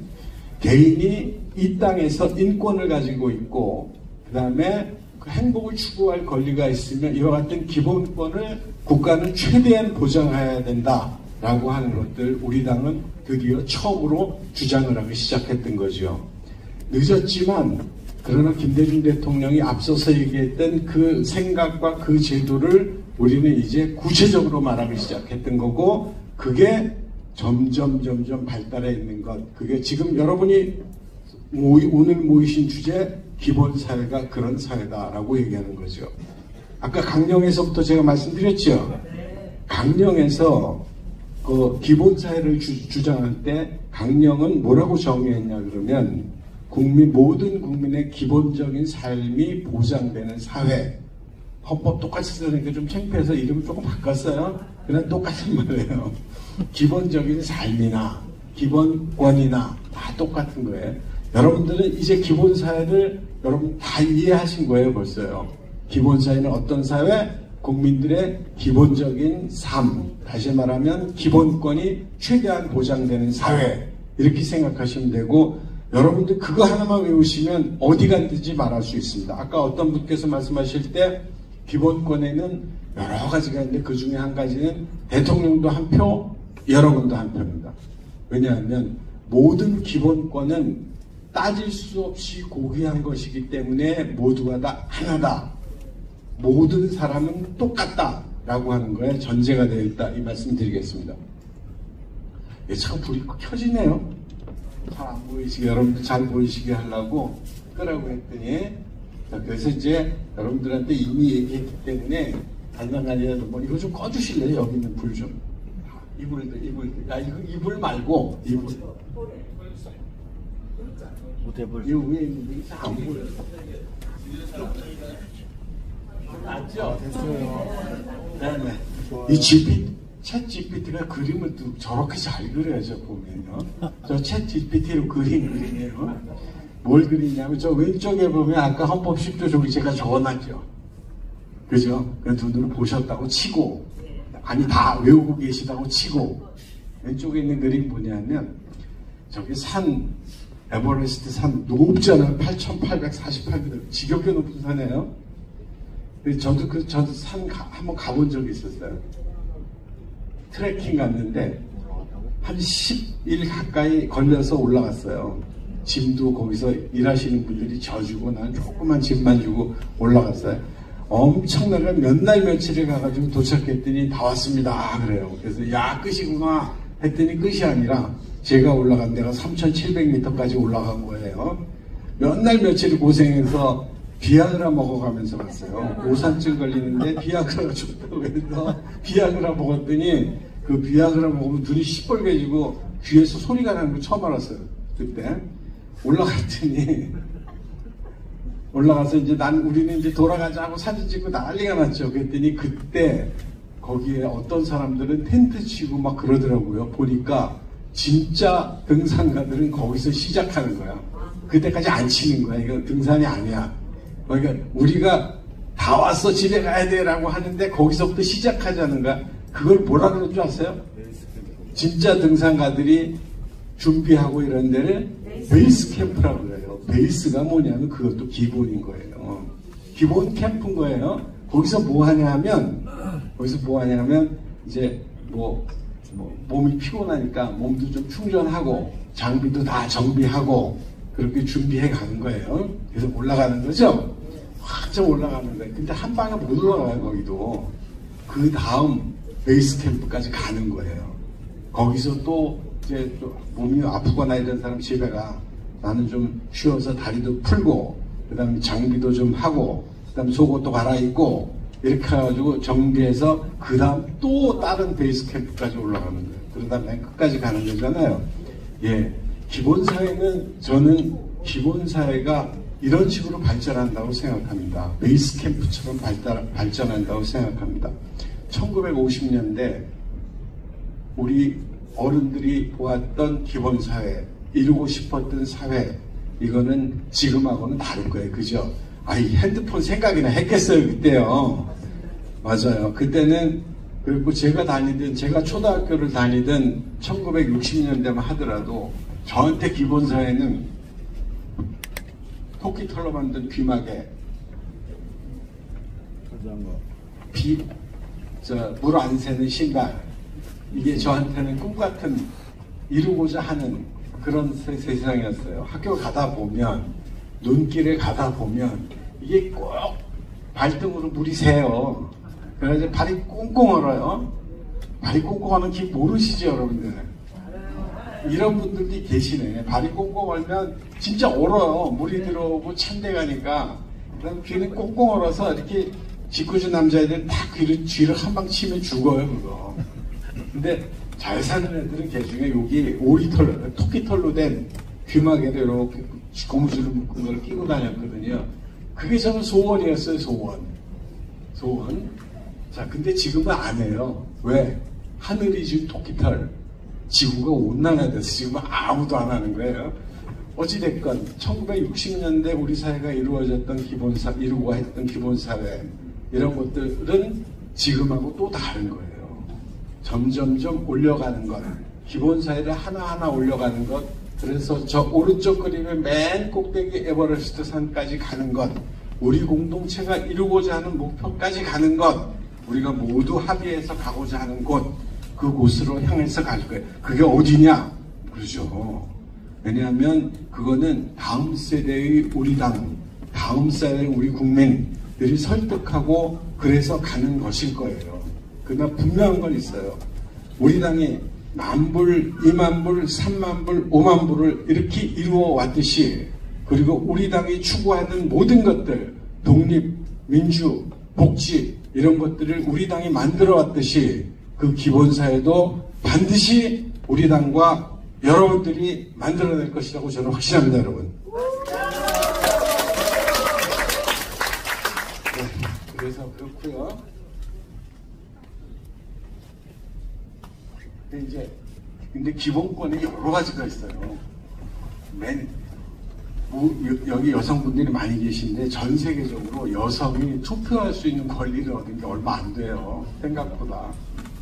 개인이 이 땅에서 인권을 가지고 있고 그 다음에 그 행복을 추구할 권리가 있으면 이와 같은 기본권을 국가는 최대한 보장해야 된다라고 하는 것들 우리 당은 드디어 처음으로 주장을 하기 시작했던 거죠. 늦었지만 그러나 김대중 대통령이 앞서서 얘기했던 그 생각과 그 제도를 우리는 이제 구체적으로 말하기 시작했던 거고 그게 점점 발달해 있는 것. 그게 지금 여러분이 오늘 모이신 주제 기본사회가 그런 사회다라고 얘기하는 거죠. 아까 강령에서부터 제가 말씀드렸죠. 강령에서 그 기본사회를 주장할 때 강령은 뭐라고 정의했냐 그러면 모든 국민의 기본적인 삶이 보장되는 사회. 헌법 똑같이 쓰니까 좀 창피해서 이름을 조금 바꿨어요. 그냥 똑같은 말이에요. 기본적인 삶이나 기본권이나 다 똑같은 거예요. 여러분들은 이제 기본사회를 여러분 다 이해하신 거예요 벌써요. 기본사회는 어떤 사회? 국민들의 기본적인 삶, 다시 말하면 기본권이 최대한 보장되는 사회, 이렇게 생각하시면 되고 여러분들 그거 하나만 외우시면 어디 간든지 말할 수 있습니다. 아까 어떤 분께서 말씀하실 때 기본권에는 여러 가지가 있는데 그 중에 한 가지는 대통령도 한 표, 여러분도 한 표입니다. 왜냐하면 모든 기본권은 따질 수 없이 고귀한 것이기 때문에 모두가 다 하나다. 모든 사람은 똑같다. 라고 하는 거에 전제가 되어 있다. 이 말씀 드리겠습니다. 참 불이 켜지네요. 잘 안 보이시게, 여러분들 잘 보이시게 하려고 끄라고 했더니, 그래서 이제 여러분들한테 이미 얘기했기 때문에 간단하게라도 뭐 이거 좀 꺼주실래요? 여기 있는 불 좀. 이불. 이불 말고, 이불. 이 위에 있는 게 안 보여요. 맞죠? 됐어요. 네네. 이 챗 GPT가 그림을 또 저렇게 잘 그려요, 저 보면요. 저 챗 GPT로 그리네요. 뭘 그리냐면, 저 왼쪽에 보면 아까 헌법 10조 저기 제가 적어놨죠. 그죠? 그 눈으로 보셨다고 치고, 아니, 다 외우고 계시다고 치고, 왼쪽에 있는 그림 뭐냐면, 저기 에버레스트 산 높잖아요. 8,848m. 지겹게 높은 산이에요. 저도 산 한번 가본 적이 있었어요. 트레킹 갔는데 한 10일 가까이 걸려서 올라갔어요. 짐도 거기서 일하시는 분들이 져주고 나는 조그만 짐만 주고 올라갔어요. 엄청나게 몇 날 며칠을 가가지고 도착했더니 다 왔습니다. 그래요. 그래서 야 끝이구나 했더니 끝이 아니라 제가 올라간 데가 3,700m까지 올라간 거예요. 몇 날 며칠 고생해서 비아그라 먹어가면서 갔어요. 오산증 걸리는데 비아그라가 좋다고 해서 비아그라 먹었더니 그 비아그라 먹으면 눈이 시뻘개지고 귀에서 소리가 나는 거 처음 알았어요. 그때 올라갔더니 올라가서 이제 우리는 이제 돌아가자고 사진 찍고 난리가 났죠. 그랬더니 그때 거기에 어떤 사람들은 텐트 치고 막 그러더라고요. 보니까 진짜 등산가들은 거기서 시작하는 거야. 그때까지 안 치는 거야. 이거 등산이 아니야. 그러니까 우리가 다 왔어 집에 가야 돼 라고 하는데 거기서부터 시작하자는 거야. 그걸 뭐라 그러는 줄 아세요? 진짜 등산가들이 준비하고 이런 데를 베이스 캠프라고 그래요. 베이스가 뭐냐면 그것도 기본인 거예요. 기본 캠프인 거예요. 거기서 뭐 하냐면 이제 몸이 피곤하니까 몸도 좀 충전하고 장비도 다 정비하고 그렇게 준비해 가는 거예요. 그래서 올라가는 거죠. 한참 올라가는 거예요. 근데 한 방에 못 올라가요, 거기도. 그 다음 베이스 캠프까지 가는 거예요. 거기서 또 이제 또 몸이 아프거나 이런 사람 집에 가. 나는 좀 쉬어서 다리도 풀고, 그 다음에 장비도 좀 하고, 그다음 속옷도 갈아입고 이렇게 해가지고 정비해서 그 다음 또 다른 베이스 캠프까지 올라가는 거예요. 그러다 맨 끝까지 가는 거잖아요. 예, 기본사회는 저는 기본사회가 이런 식으로 발전한다고 생각합니다. 베이스 캠프처럼 발전한다고 생각합니다. 1950년대 우리 어른들이 보았던 기본사회, 이루고 싶었던 사회, 이거는 지금하고는 다를 거예요. 그죠? 이 핸드폰 생각이나 했겠어요, 그때요. 맞아요. 그때는, 그리고 제가 초등학교를 다니던 1960년대만 하더라도 저한테 기본사회는 토끼 털로 만든 귀마개, 물 안 새는 신발, 이게 저한테는 꿈같은 이루고자 하는 그런 세상이었어요. 학교 가다 보면, 눈길에 가다 보면 이게 꼭 발등으로 물이 새요. 그래서 발이 꽁꽁 얼어요. 발이 꽁꽁 얼는 길 모르시죠, 여러분들? 이런 분들도 계시네. 발이 꽁꽁 얼면 진짜 얼어요. 물이 들어오고 찬데 가니까. 그럼 귀는 꽁꽁 얼어서 이렇게 짓궂은 남자애들 다 귀를 한 방 치면 죽어요, 그거. 근데 잘 사는 애들은 걔중에 여기 토끼털로 된 귀마개를 이렇게 고무줄을 묶은 걸 끼고 다녔거든요. 그게 저는 소원이었어요, 소원. 자, 근데 지금은 안 해요. 왜? 하늘이 지금 토끼털, 지구가 온난화돼서 지금은 아무도 안 하는 거예요. 어찌됐건 1960년대 우리 사회가 이루고 했던 기본사회, 이런 것들은 지금하고 또 다른 거예요. 점점점 올려가는 것, 기본사회를 하나하나 올려가는 것, 그래서 저 오른쪽 그림의 맨 꼭대기 에버레스트 산까지 가는 것, 우리 공동체가 이루고자 하는 목표까지 가는 것, 우리가 모두 합의해서 가고자 하는 곳, 그곳으로 향해서 갈 거예요. 그게 어디냐? 그러죠. 왜냐하면 그거는 다음 세대의 우리 당, 다음 세대의 우리 국민들이 설득하고 그래서 가는 것일 거예요. 그러나 분명한 건 있어요. 우리 당이 10,000불, 20,000불, 30,000불, 50,000불을 이렇게 이루어 왔듯이, 그리고 우리 당이 추구하는 모든 것들, 독립, 민주, 복지, 이런 것들을 우리 당이 만들어 왔듯이 그 기본사회도 반드시 우리 당과 여러분들이 만들어낼 것이라고 저는 확신합니다, 여러분. 네, 그래서 그렇고요. 근데 기본권이 여러 가지가 있어요. 여기 여성분들이 많이 계신데 전 세계적으로 여성이 투표할 수 있는 권리를 얻은 게 얼마 안 돼요. 생각보다.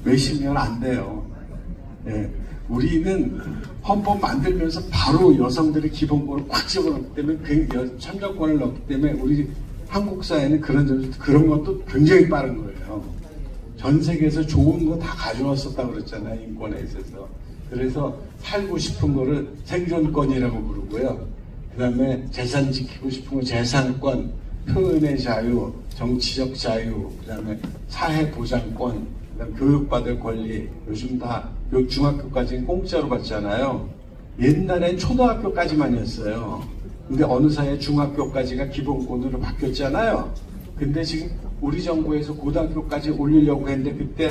몇십 년 안 돼요. 예. 우리는 헌법 만들면서 바로 여성들의 기본권을 꽉 집어넣기 때문에 참정권을 넣기 때문에 우리 한국 사회는 그런 것도 굉장히 빠른 거예요. 전 세계에서 좋은 거 다 가져왔었다 그랬잖아요. 인권에 있어서. 그래서 살고 싶은 거를 생존권이라고 부르고요. 그 다음에 재산 지키고 싶은 거 재산권, 표현의 자유, 정치적 자유, 그 다음에 사회보장권, 그 다음에 교육받을 권리. 요즘 다 중학교까지는 공짜로 받잖아요. 옛날엔 초등학교까지만이었어요. 근데 어느 사이에 중학교까지가 기본권으로 바뀌었잖아요. 근데 지금 우리 정부에서 고등학교까지 올리려고 했는데 그때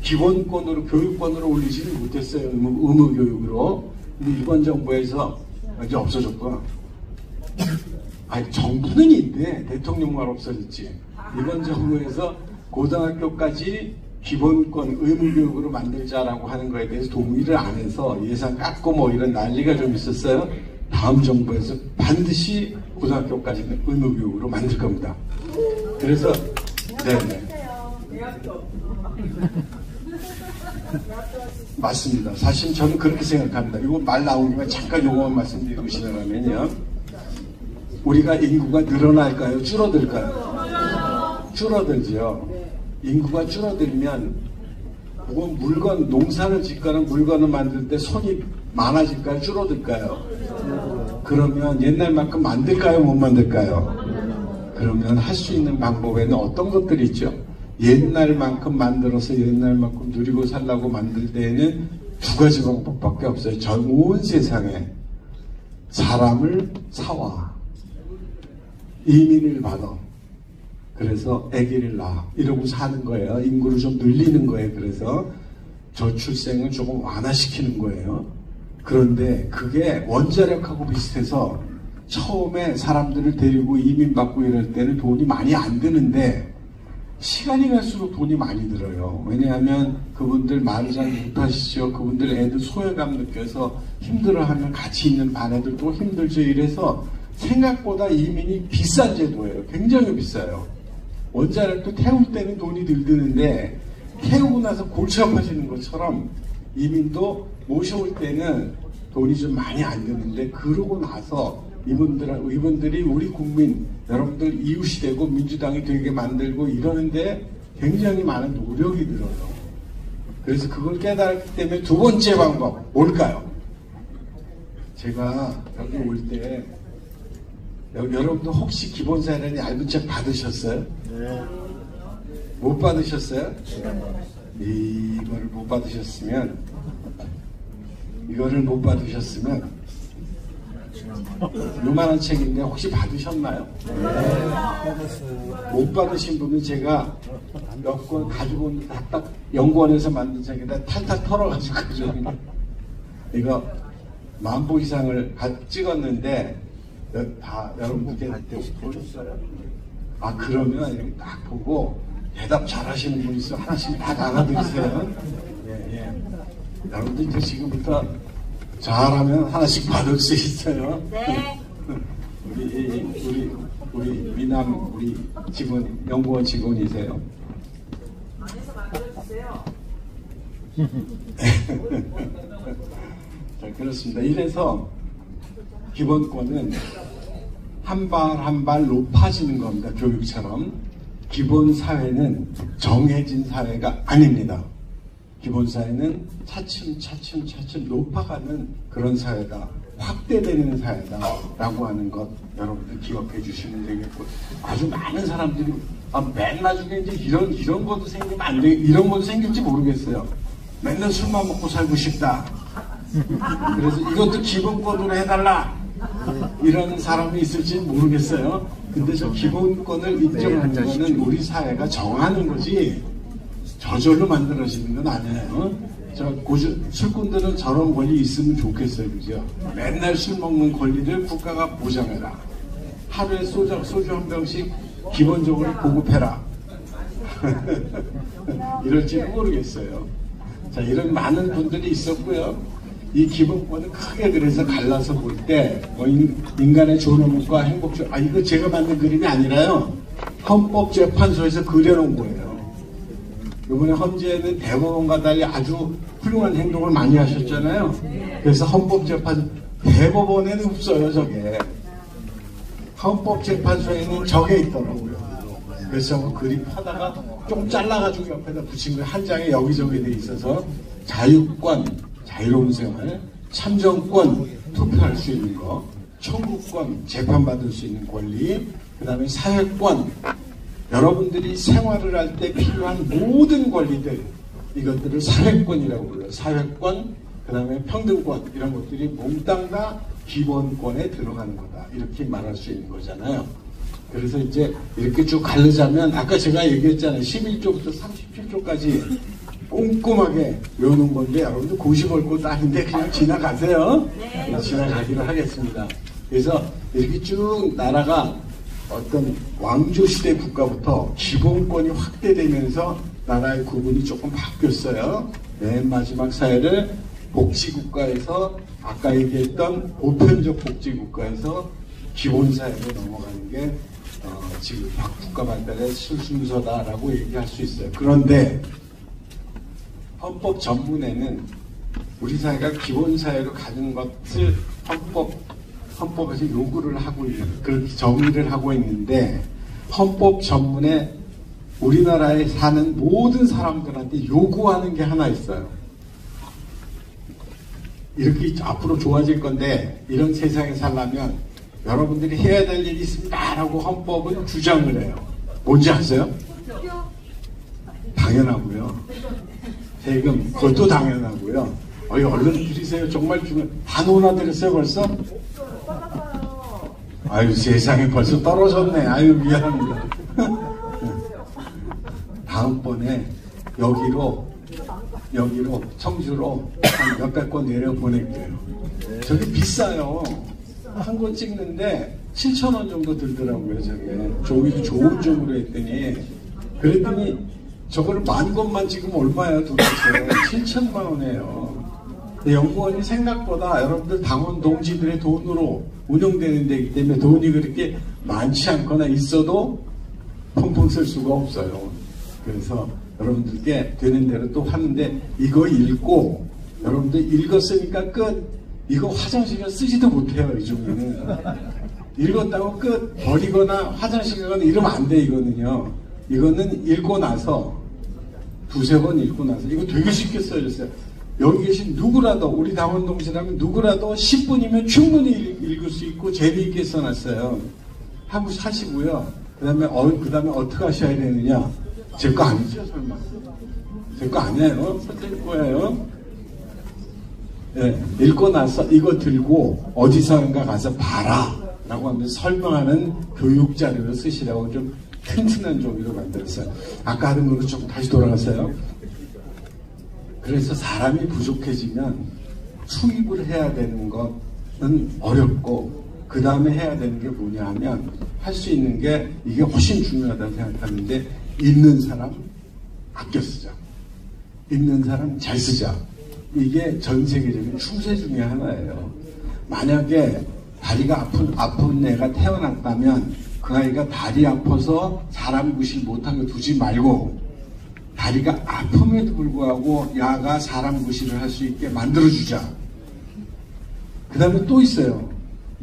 기본권으로, 교육권으로 올리지는 못했어요. 의무교육으로. 근데 이번 정부에서 이제 없어졌구나. 정부는 있대. 대통령만 없어졌지. 이번 정부에서 고등학교까지 기본권, 의무교육으로 만들자라고 하는 거에 대해서 동의를 안 해서 예산 깎고 뭐 이런 난리가 좀 있었어요. 다음 정부에서 반드시 고등학교까지는 의무교육으로 만들 겁니다. 그래서, 네네. 맞습니다. 사실 저는 그렇게 생각합니다. 이거 말 나온 김에 잠깐 요거만 말씀드리고 지나가면요. 우리가 인구가 늘어날까요? 줄어들까요? 줄어들죠. 인구가 줄어들면 물건, 농사를 짓거나 물건을 만들 때 손이 많아질까요? 줄어들까요? 그러면 옛날만큼 만들까요? 못 만들까요? 그러면 할 수 있는 방법에는 어떤 것들이 있죠? 옛날만큼 만들어서 옛날만큼 누리고 살라고 만들 때에는 두 가지 방법밖에 없어요. 전 온 세상에 사람을 사와. 이민을 받아. 그래서 아기를 낳아. 이러고 사는 거예요. 인구를 좀 늘리는 거예요. 그래서 저출생을 조금 완화시키는 거예요. 그런데 그게 원자력하고 비슷해서 처음에 사람들을 데리고 이민받고 이럴 때는 돈이 많이 안 드는데 시간이 갈수록 돈이 많이 들어요. 왜냐하면 그분들 말을 잘 못하시죠. 그분들 애들 소외감 느껴서 힘들어하면 같이 있는 반 애들도 힘들죠. 이래서 생각보다 이민이 비싼 제도예요. 굉장히 비싸요. 원자력도 태울 때는 돈이 덜 드는데 태우고 나서 골치 아파지는 것처럼 이민도 모셔올 때는 돈이 좀 많이 안 드는데 그러고 나서 이분들이 우리 국민, 여러분들 이웃이 되고 민주당이 되게 만들고 이러는데 굉장히 많은 노력이 들어요. 그래서 그걸 깨달았기 때문에 두 번째 방법, 뭘까요? 제가 여기 올 때, 여러분들 혹시 기본사회라는 얇은 책 받으셨어요? 네. 못 받으셨어요? 이거를 못 받으셨으면, 요만한 책인데 혹시 받으셨나요? 네. 못 받으신 분은 제가 몇 권 가지고 온 딱 연구원에서 만든 책에다 탈탈 털어가지고 가져왔는데 이거 10,000보 이상을 찍었는데 다 여러분들께 보셨어요? 아 그러면 이렇게 딱 보고 대답 잘하시는 분 있으면 하나씩 다 나눠드리세요. 예. 여러분들 이제 지금부터 잘하면 하나씩 받을 수 있어요. 네. 우리 미남 우리 직원 연구원 직원이세요. 안에서 만들어주세요. 자, 그렇습니다. 이래서 기본권은 한 발 한 발 높아지는 겁니다. 교육처럼. 기본 사회는 정해진 사회가 아닙니다. 기본 사회는 차츰 높아가는 그런 사회다. 확대되는 사회다라고 하는 것 여러분들 기억해 주시면 되겠고, 아주 많은 사람들이 맨 나중에 이제 이런 것도 생기면 안 돼. 이런 것도 생길지 모르겠어요. 맨날 술만 먹고 살고 싶다. 그래서 이것도 기본권으로 해달라. 이런 사람이 있을지 모르겠어요. 근데 저 기본권을 인정하는 것은 우리 사회가 정하는 거지 저절로 만들어지는 건 아니에요. 술꾼들은 저런 권리 있으면 좋겠어요. 그죠? 맨날 술 먹는 권리를 국가가 보장해라. 하루에 소주 한 병씩 기본적으로 보급해라. 이럴지는 모르겠어요. 자, 이런 많은 분들이 있었고요. 이 기본권을 크게 그래서 갈라서 볼 때 인간의 존엄과 행복주 이거 제가 만든 그림이 아니라요. 헌법재판소에서 그려놓은 거예요. 이번에 헌재는 대법원과 달리 아주 훌륭한 행동을 많이 하셨잖아요. 그래서 헌법재판소 대법원에는 없어요. 저게 헌법재판소에는 저게 있더라고요. 그래서 그 그림 하다가 좀 잘라가지고 옆에다 붙인 거예요. 한 장에 여기저기 돼 있어서 자유권, 자유로운 생활, 참정권, 투표할 수 있는 거, 청구권, 재판받을 수 있는 권리, 그 다음에 사회권, 여러분들이 생활을 할 때 필요한 모든 권리들, 이것들을 사회권이라고 불러요. 사회권, 그 다음에 평등권, 이런 것들이 몽땅 다 기본권에 들어가는 거다. 이렇게 말할 수 있는 거잖아요. 그래서 이제 이렇게 쭉 가르자면, 아까 제가 얘기했잖아요. 11조부터 37조까지 꼼꼼하게 외우는 건데, 여러분들 고시 볼 것도 아닌데 그냥 지나가세요. 네. 지나가기로 하겠습니다. 그래서 이렇게 쭉 나라가 어떤 왕조시대 국가부터 기본권이 확대되면서 나라의 구분이 조금 바뀌었어요. 맨 마지막 사회를 복지국가에서 아까 얘기했던 보편적 복지국가에서 기본사회로 넘어가는 게 지금 국가 발달의 순서다라고 얘기할 수 있어요. 그런데 헌법 전문에는 우리 사회가 기본사회로 가는 것을 헌법에서 요구를 하고 있는, 그렇게 정의를 하고 있는데, 헌법 전문에 우리나라에 사는 모든 사람들한테 요구하는 게 하나 있어요. 이렇게 앞으로 좋아질 건데, 이런 세상에 살려면 여러분들이 해야 될 일이 있습니다. 라고 헌법은 주장을 해요. 뭔지 아세요? 당연하고요. 세금, 그것도 당연하고요. 얼른 드리세요. 정말 주면 다 논하드렸어요 벌써? 아유, 세상에 벌써 떨어졌네. 아유, 미안합니다. 다음번에 여기로 청주로 한 몇백 권 내려 보낼게요. 저게 비싸요. 한 권 찍는데 7,000원 정도 들더라고요. 저게 종이도 좋은 종으로 했더니, 그랬더니 저거를 10,000권만 찍으면 얼마야 도대체? 7,000만 원이에요. 연구원이 생각보다 여러분들 당원 동지들의 돈으로 운영되는 데이기 때문에 돈이 그렇게 많지 않거나 있어도 펑펑 쓸 수가 없어요. 그래서 여러분들께 되는 대로 또 하는데, 이거 읽고 여러분들 읽었으니까 끝. 이거 화장실에 쓰지도 못해요. 이 종이는 읽었다고 끝. 버리거나 화장실 가거나 이러면 안 돼. 이거는 읽고 나서 두세 번 읽고 나서, 이거 되게 쉽게 써졌어요. 여기 계신 누구라도, 우리 당원 동지라면 누구라도 10분이면 충분히 읽을 수 있고 재미있게 써놨어요. 한번 사시고요. 그 다음에 어떻게 하셔야 되느냐. 제 거 아니죠, 설마? 제 거 아니에요. 선생님 거예요. 네, 읽고 나서 이거 들고 어디선가 가서 봐라 라고 하면서 설명하는 교육 자료를 쓰시라고 좀 튼튼한 종이로 만들었어요. 아까 하던 거로 좀 다시 돌아가세요. 그래서 사람이 부족해지면 수입을 해야 되는 것은 어렵고, 그 다음에 해야 되는 게 뭐냐 하면, 할 수 있는 게 이게 훨씬 중요하다고 생각하는데, 있는 사람 아껴 쓰자. 있는 사람 잘 쓰자. 이게 전 세계적인 추세 중에 하나예요. 만약에 다리가 아픈 애가 태어났다면 그 아이가 다리 아파서 사람 구실 못하게 두지 말고, 다리가 아픔에도 불구하고 야가 사람 구실을 할 수 있게 만들어주자. 그 다음에 또 있어요.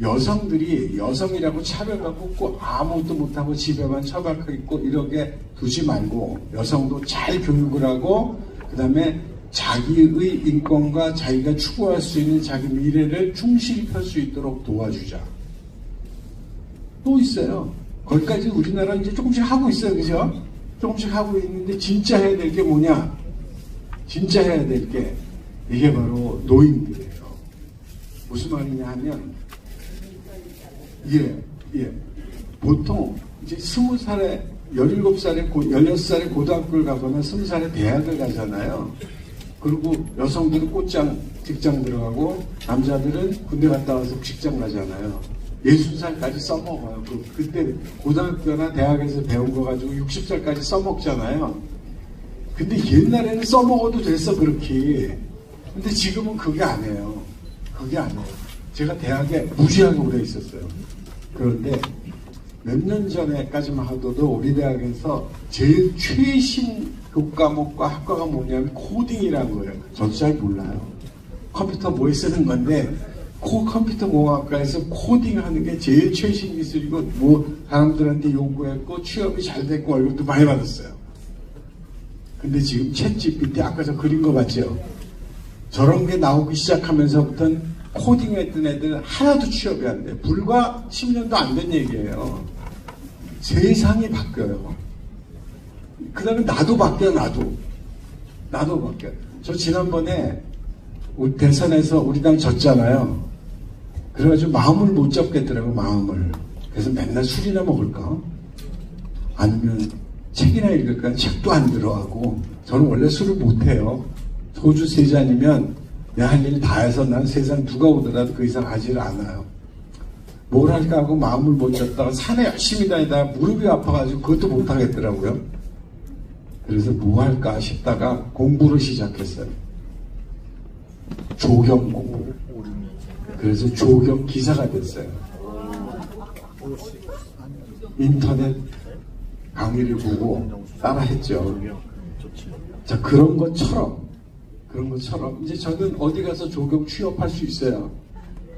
여성들이 여성이라고 차별받고 꼭 아무것도 못하고 집에만 처박혀 있고 이렇게 두지 말고, 여성도 잘 교육을 하고, 그 다음에 자기의 인권과 자기가 추구할 수 있는 자기 미래를 충실히 펼 수 있도록 도와주자. 또 있어요. 거기까지 우리나라 이제 조금씩 하고 있어요. 그죠? 조금씩 하고 있는데, 진짜 해야 될 게 뭐냐? 진짜 해야 될 게 이게 바로 노인들이에요. 무슨 말이냐 하면, 보통 이제 20살에 17살에 16살에 고등학교를 가거나 20살에 대학을 가잖아요. 그리고 여성들은 꽃장 직장 들어가고 남자들은 군대 갔다 와서 직장 가잖아요. 60살까지 써먹어요. 그때 고등학교나 대학에서 배운 거 가지고 60살까지 써먹잖아요. 근데 옛날에는 써먹어도 됐어, 그렇게. 근데 지금은 그게 아니에요. 그게 아니에요. 제가 대학에 무지하게 오래 있었어요. 그런데 몇 년 전에까지만 하더라도 우리 대학에서 제일 최신 교과목과 학과가 뭐냐면 코딩이라는 거예요. 저도 잘 몰라요. 컴퓨터 뭐에 쓰는 건데, 컴퓨터 공학과에서 코딩하는 게 제일 최신 기술이고, 뭐 사람들한테 요구했고 취업이 잘 됐고 월급도 많이 받았어요. 근데 지금 챗GPT, 아까 저 그린 거 봤죠? 저런 게 나오기 시작하면서부터는 코딩했던 애들 하나도 취업이 안 돼. 불과 10년도 안 된 얘기예요. 세상이 바뀌어요. 그 다음에 나도 바뀌어. 나도 바뀌어. 저 지난번에 대선에서 우리 당 졌잖아요. 그래가지고 마음을 못 잡겠더라고, 마음을. 그래서 맨날 술이나 먹을까? 아니면 책이나 읽을까? 책도 안 들어가고. 저는 원래 술을 못해요. 소주 3잔이면 내 할 일 다 해서 난 세상 누가 오더라도 그 이상 하지를 않아요. 뭘 할까 하고 마음을 못 잡다가 산에 열심히 다니다가 무릎이 아파가지고 그것도 못 하겠더라고요. 그래서 뭐 할까 싶다가 공부를 시작했어요. 조경 공부. 그래서 조경 기사가 됐어요. 인터넷 강의를 보고 따라했죠. 자, 그런 것처럼 이제 저는 어디 가서 조경 취업할 수 있어요.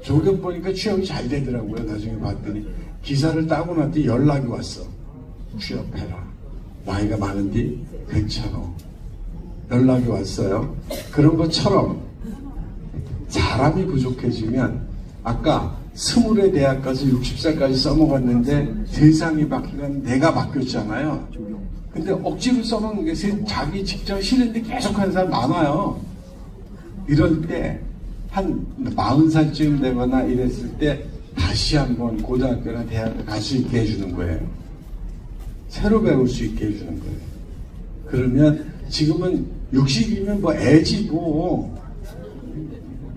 조경 보니까 취업이 잘 되더라고요. 나중에 봤더니 기사를 따고 나더니 연락이 왔어. 취업해라. 나이가 많은데 괜찮아. 연락이 왔어요. 그런 것처럼 사람이 부족해지면, 아까 20에 대학 가서 60살까지 써먹었는데 세상이 바뀌면 내가 바뀌었잖아요. 근데 억지로 써먹는 게 자기 직장 싫은데 계속 하는 사람 많아요. 이럴 때 한 40살쯤 되거나 이랬을 때 다시 한번 고등학교나 대학을 갈 수 있게 해주는 거예요. 새로 배울 수 있게 해주는 거예요. 그러면 지금은 60이면 뭐 애지 뭐.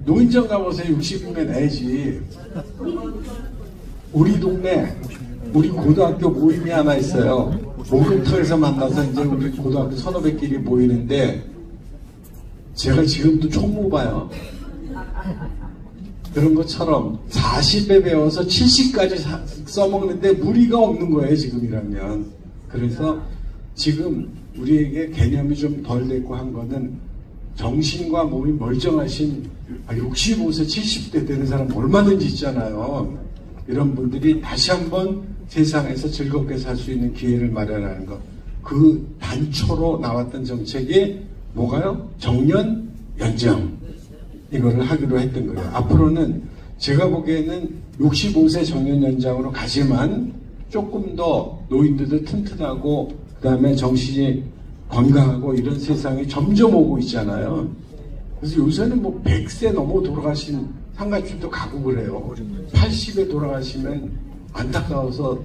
노인정 가봐서 60이면 애지. 우리 동네 우리 고등학교 모임이 하나 있어요. 목욕탕에서 만나서 이제 우리 고등학교 선후배끼리 모이는데 제가 지금도 총무 봐요. 그런 것처럼 40배 배워서 70까지 써먹는데 무리가 없는 거예요, 지금이라면. 그래서 지금 우리에게 개념이 좀 덜 됐고 한 거는 정신과 몸이 멀쩡하신 65세, 70대 되는 사람 얼마든지 있잖아요. 이런 분들이 다시 한번 세상에서 즐겁게 살 수 있는 기회를 마련하는 것. 그 단초로 나왔던 정책이 뭐가요? 정년 연장. 이거를 하기로 했던 거예요. 앞으로는 제가 보기에는 65세 정년 연장으로 가지만 조금 더 노인들도 튼튼하고 그 다음에 정신이 건강하고 이런 세상이 점점 오고 있잖아요. 그래서 요새는 뭐 100세 넘어 돌아가신 상가집도 가고 그래요. 80에 돌아가시면 안타까워서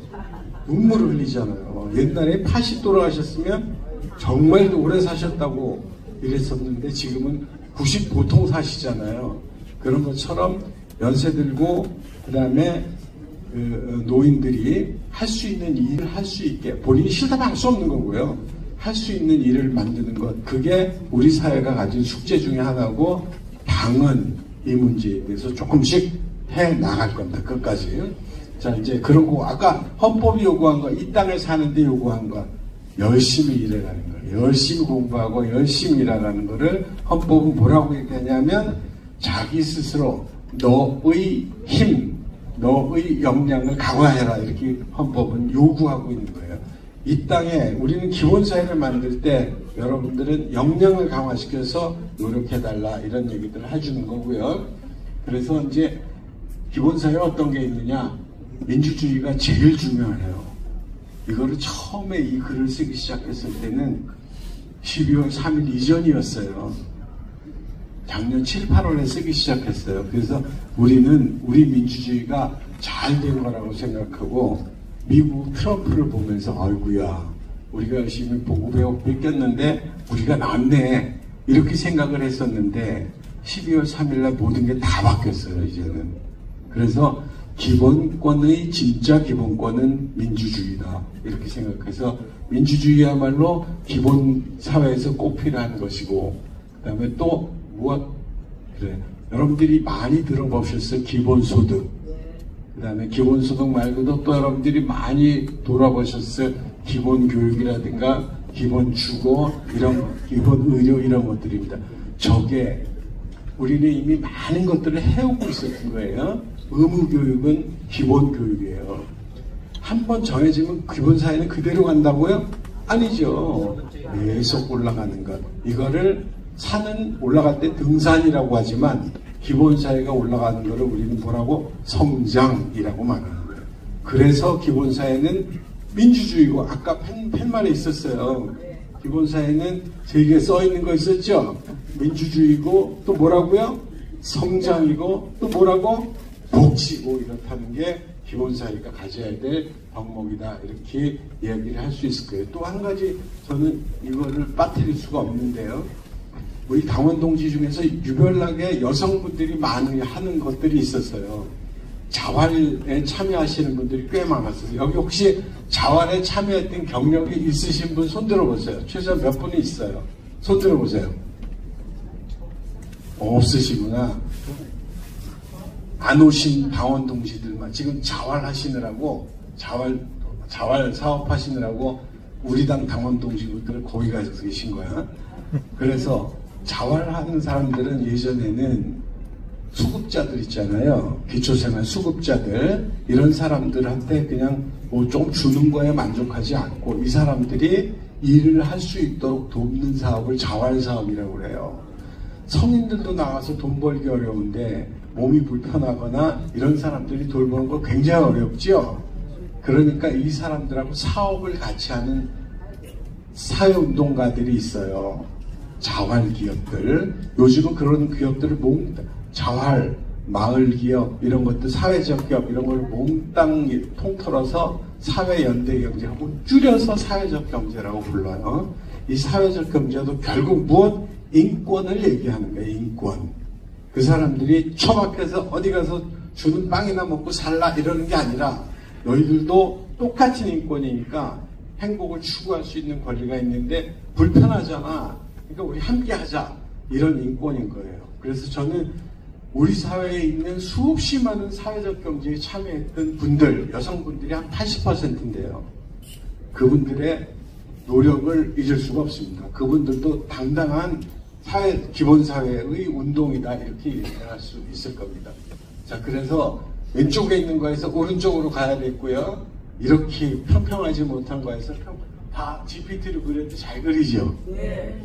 눈물을 흘리잖아요. 옛날에 80 돌아가셨으면 정말 오래 사셨다고 이랬었는데 지금은 90 보통 사시잖아요. 그런 것처럼 연세 들고 그 다음에 노인들이 할 수 있는 일을 할 수 있게 본인이 싫다면 할 수 없는 거고요. 할 수 있는 일을 만드는 것, 그게 우리 사회가 가진 숙제 중에 하나고 당은 이 문제에 대해서 조금씩 해 나갈 겁니다. 끝까지. 자, 이제 그러고 아까 헌법이 요구한 거, 이 땅을 사는데 요구한 거, 열심히 일해라는 거예요. 열심히 공부하고 열심히 일하라는 거를 헌법은 뭐라고 얘기하냐면 자기 스스로 너의 힘, 너의 역량을 강화해라, 이렇게 헌법은 요구하고 있는 거예요. 이 땅에 우리는 기본사회를 만들 때 여러분들은 역량을 강화시켜서 노력해달라, 이런 얘기들을 해주는 거고요. 그래서 이제 기본사회에 어떤 게 있느냐, 민주주의가 제일 중요해요. 이거를 처음에 이 글을 쓰기 시작했을 때는 12월 3일 이전이었어요. 작년 7, 8월에 쓰기 시작했어요. 그래서 우리는 우리 민주주의가 잘 된 거라고 생각하고 미국 트럼프를 보면서 아이고야, 우리가 열심히 보고 배우고 뺏겼는데 우리가 낫네, 이렇게 생각을 했었는데 12월 3일날 모든 게 다 바뀌었어요. 이제는. 그래서 기본권의 진짜 기본권은 민주주의다, 이렇게 생각해서 민주주의야말로 기본 사회에서 꼭 필요한 것이고, 그 다음에 또 무엇, 그래, 여러분들이 많이 들어보셨어요. 기본소득. 그 다음에 기본소득 말고도 또 여러분들이 많이 돌아보셨어요. 기본교육이라든가 기본주거, 이런 기본의료, 이런 것들입니다. 저게 우리는 이미 많은 것들을 해오고 있었던 거예요. 의무교육은 기본교육이에요. 한번 정해지면 기본사회는 그대로 간다고요? 아니죠. 계속 올라가는 것. 이거를 산은 올라갈 때 등산이라고 하지만 기본사회가 올라가는 것을 우리는 뭐라고? 성장이라고 말하는 거예요. 그래서 기본사회는 민주주의고, 아까 팻말에 있었어요. 기본사회는 3개 써있는 거 있었죠? 민주주의고, 또 뭐라고요? 성장이고, 또 뭐라고? 복지고, 이렇다는 게 기본사회가 가져야 될 덕목이다, 이렇게 이야기를 할 수 있을 거예요. 또 한 가지 저는 이거를 빠뜨릴 수가 없는데요. 우리 당원 동지 중에서 유별나게 여성분들이 많이 하는 것들이 있었어요. 자활에 참여하시는 분들이 꽤 많았어요. 여기 혹시 자활에 참여했던 경력이 있으신 분 손 들어보세요. 최소한 몇 분이 있어요. 손 들어보세요. 없으시구나. 안 오신 당원 동지들만 지금 자활하시느라고, 자활 사업하시느라고 우리 당 당원 동지분들은 거기 가서 계신 거야. 그래서 자활하는 사람들은 예전에는 수급자들 있잖아요. 기초생활 수급자들, 이런 사람들한테 그냥 뭐 좀 주는 거에 만족하지 않고 이 사람들이 일을 할 수 있도록 돕는 사업을 자활사업이라고 그래요. 성인들도 나가서 돈 벌기 어려운데 몸이 불편하거나 이런 사람들이 돌보는 거 굉장히 어렵죠. 그러니까 이 사람들하고 사업을 같이 하는 사회운동가들이 있어요. 자활 기업들. 요즘은 그런 기업들을 자활, 마을 기업 이런 것도 사회적 기업 이런 걸 몽땅 통틀어서 사회연대경제하고 줄여서 사회적 경제라고 불러요. 이 사회적 경제도 결국 무엇? 인권을 얘기하는 거예요. 인권. 그 사람들이 처박혀서 어디 가서 주는 빵이나 먹고 살라 이러는 게 아니라 너희들도 똑같은 인권이니까 행복을 추구할 수 있는 권리가 있는데 불편하잖아. 그러니까 우리 함께 하자. 이런 인권인 거예요. 그래서 저는 우리 사회에 있는 수없이 많은 사회적 경제에 참여했던 분들, 여성분들이 한 80%인데요. 그분들의 노력을 잊을 수가 없습니다. 그분들도 당당한 기본사회의 운동이다 이렇게 얘기할 수 있을 겁니다. 자, 그래서 왼쪽에 있는 거에서 오른쪽으로 가야겠고요. 이렇게 평평하지 못한 거에서 다 GPT로 그려도 잘 그리죠? 네.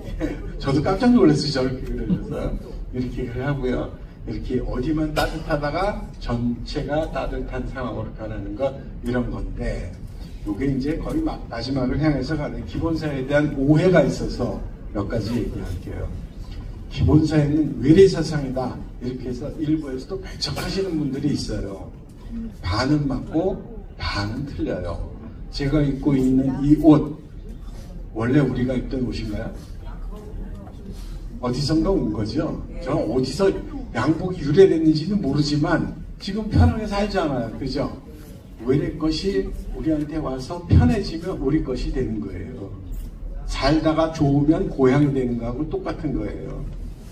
저도 깜짝 놀랐어요. 저렇게 그려져서. 이렇게 하고요. 이렇게 어디만 따뜻하다가 전체가 따뜻한 상황으로 변하는 것 이런 건데 이게 이제 거의 마지막을 향해서 가는 기본사회에 대한 오해가 있어서 몇 가지 얘기할게요. 기본사회는 외래사상이다 이렇게 해서 일부에서도 배척하시는 분들이 있어요. 반은 맞고 반은 틀려요. 제가 입고 있는 이 옷 원래 우리가 입던 옷인가요? 어디선가 온 거죠. 저는 어디서 양복이 유래됐는지는 모르지만 지금 편하게 살잖아요. 그죠? 외래 것이 우리한테 와서 편해지면 우리 것이 되는 거예요. 살다가 좋으면 고향이 되는 거하고 똑같은 거예요.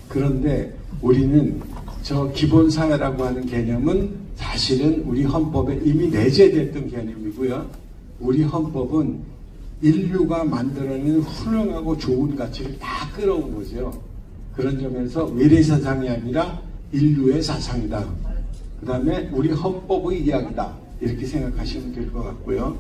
그런데 우리는 저 기본사회라고 하는 개념은 사실은 우리 헌법에 이미 내재됐던 개념이고요. 우리 헌법은 인류가 만들어낸 훌륭하고 좋은 가치를 다 끌어온 거죠. 그런 점에서 외래사상이 아니라 인류의 사상이다. 그 다음에 우리 헌법의 이야기다. 이렇게 생각하시면 될 것 같고요.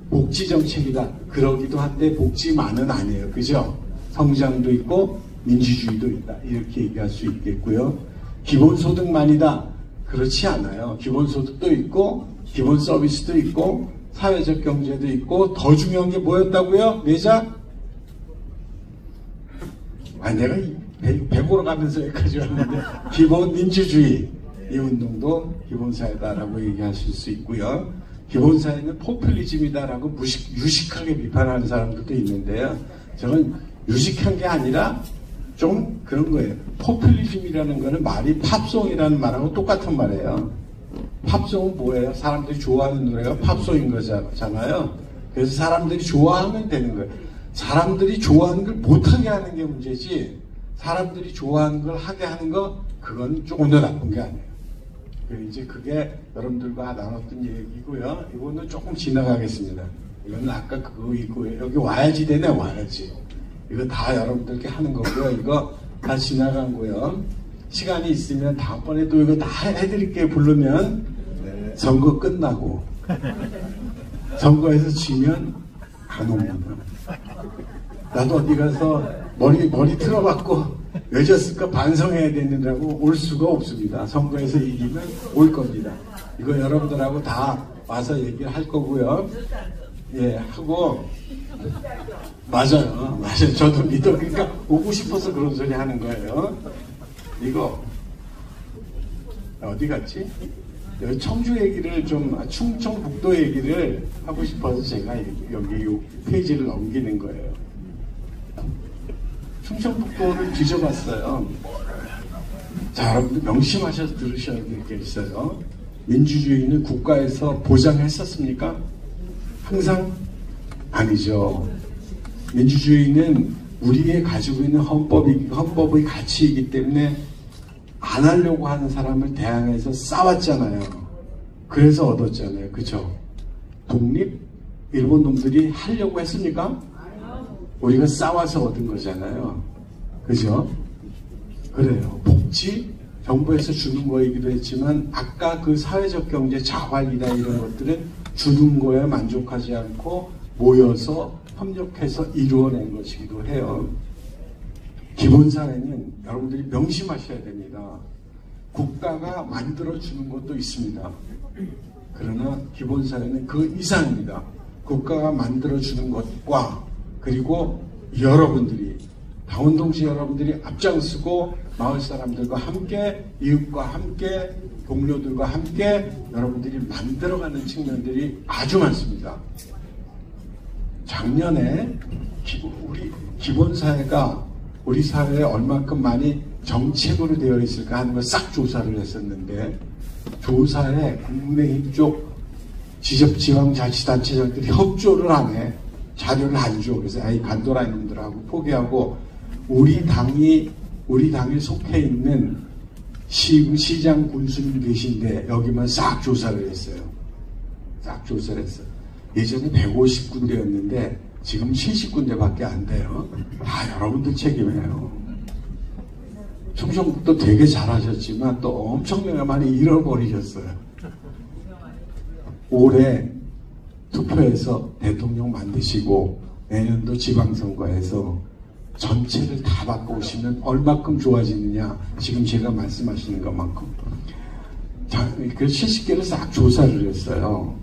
복지정책이다. 그러기도 한데 복지만은 아니에요. 그죠? 성장도 있고 민주주의도 있다. 이렇게 얘기할 수 있겠고요. 기본소득만이다. 그렇지 않아요. 기본소득도 있고 기본 서비스도 있고 사회적 경제도 있고 더 중요한 게 뭐였다고요? 내자? 내가 배 보러 가면서 여기까지 왔는데 기본 민주주의 이 운동도 기본사회다라고 얘기하실 수 있고요. 기본사회는 포퓰리즘이다라고 유식하게 비판하는 사람들도 있는데요. 저는 유식한 게 아니라 좀 그런 거예요. 포퓰리즘이라는 거는 말이 팝송이라는 말하고 똑같은 말이에요. 팝송은 뭐예요? 사람들이 좋아하는 노래가 팝송인 거잖아요. 그래서 사람들이 좋아하면 되는 거예요. 사람들이 좋아하는 걸 못하게 하는 게 문제지 사람들이 좋아하는 걸 하게 하는 거 그건 조금 더 나쁜 게 아니에요. 이제 그게 여러분들과 나눴던 얘기고요. 이거는 조금 지나가겠습니다. 이거는 아까 그거 있고요. 여기 와야지 되네 와야지. 이거 다 여러분들께 하는 거고요. 이거 다 지나간 거요. 시간이 있으면 다음번에도 이거 다 해드릴게요. 부르면 선거 끝나고 선거에서 지면 안 옵니다. 나도 어디 가서 머리 틀어박고 왜 졌을까 반성해야 되느라고 올 수가 없습니다. 선거에서 이기면 올 겁니다. 이거 여러분들하고 다 와서 얘기를 할 거고요. 예, 하고 맞아요. 저도 믿어. 그러니까 오고 싶어서 그런 소리 하는 거예요. 이거 어디 갔지? 여기 청주 얘기를 좀 충청북도 얘기를 하고 싶어서 제가 여기 이 페이지를 넘기는 거예요. 충청북도를 뒤져봤어요. 자, 여러분들 명심하셔서 들으셔야 될 게 있어요. 민주주의는 국가에서 보장했었습니까? 항상 아니죠. 민주주의는 우리의 가지고 있는 헌법의 가치이기 때문에 안 하려고 하는 사람을 대항해서 싸웠잖아요. 그래서 얻었잖아요. 그죠? 독립? 일본 놈들이 하려고 했습니까? 우리가 싸워서 얻은 거잖아요. 그죠? 그래요. 복지? 정부에서 주는 거이기도 했지만 아까 그 사회적 경제 자활이나 이런 것들은 주는 거에 만족하지 않고 모여서 협력해서 이루어낸 것이기도 해요. 기본사회는 여러분들이 명심하셔야 됩니다. 국가가 만들어주는 것도 있습니다. 그러나 기본사회는 그 이상입니다. 국가가 만들어주는 것과 그리고 여러분들이 당원동지 여러분들이 앞장서고 마을 사람들과 함께 이웃과 함께 동료들과 함께 여러분들이 만들어가는 측면들이 아주 많습니다. 작년에 우리 기본사회가 우리 사회에 얼만큼 많이 정책으로 되어 있을까 하는 걸 싹 조사를 했었는데, 조사에 국민의힘 쪽 지방자치단체장들이 협조를 안 해. 자료를 안 줘. 그래서 아이 간도라 이놈들하고 포기하고, 우리 당이 속해 있는 시장 군수님 계신데 여기만 싹 조사를 했어요. 싹 조사를 했어요. 예전에 150군데였는데 지금 70군데밖에 안 돼요. 다 여러분들 책임이에요. 충청북도 되게 잘하셨지만 또 엄청나게 많이 잃어버리셨어요. 올해 투표해서 대통령 만드시고 내년도 지방선거에서 전체를 다 바꿔오시면 얼마큼 좋아지느냐, 지금 제가 말씀하시는 것만큼. 자, 그 70개를 싹 조사를 했어요.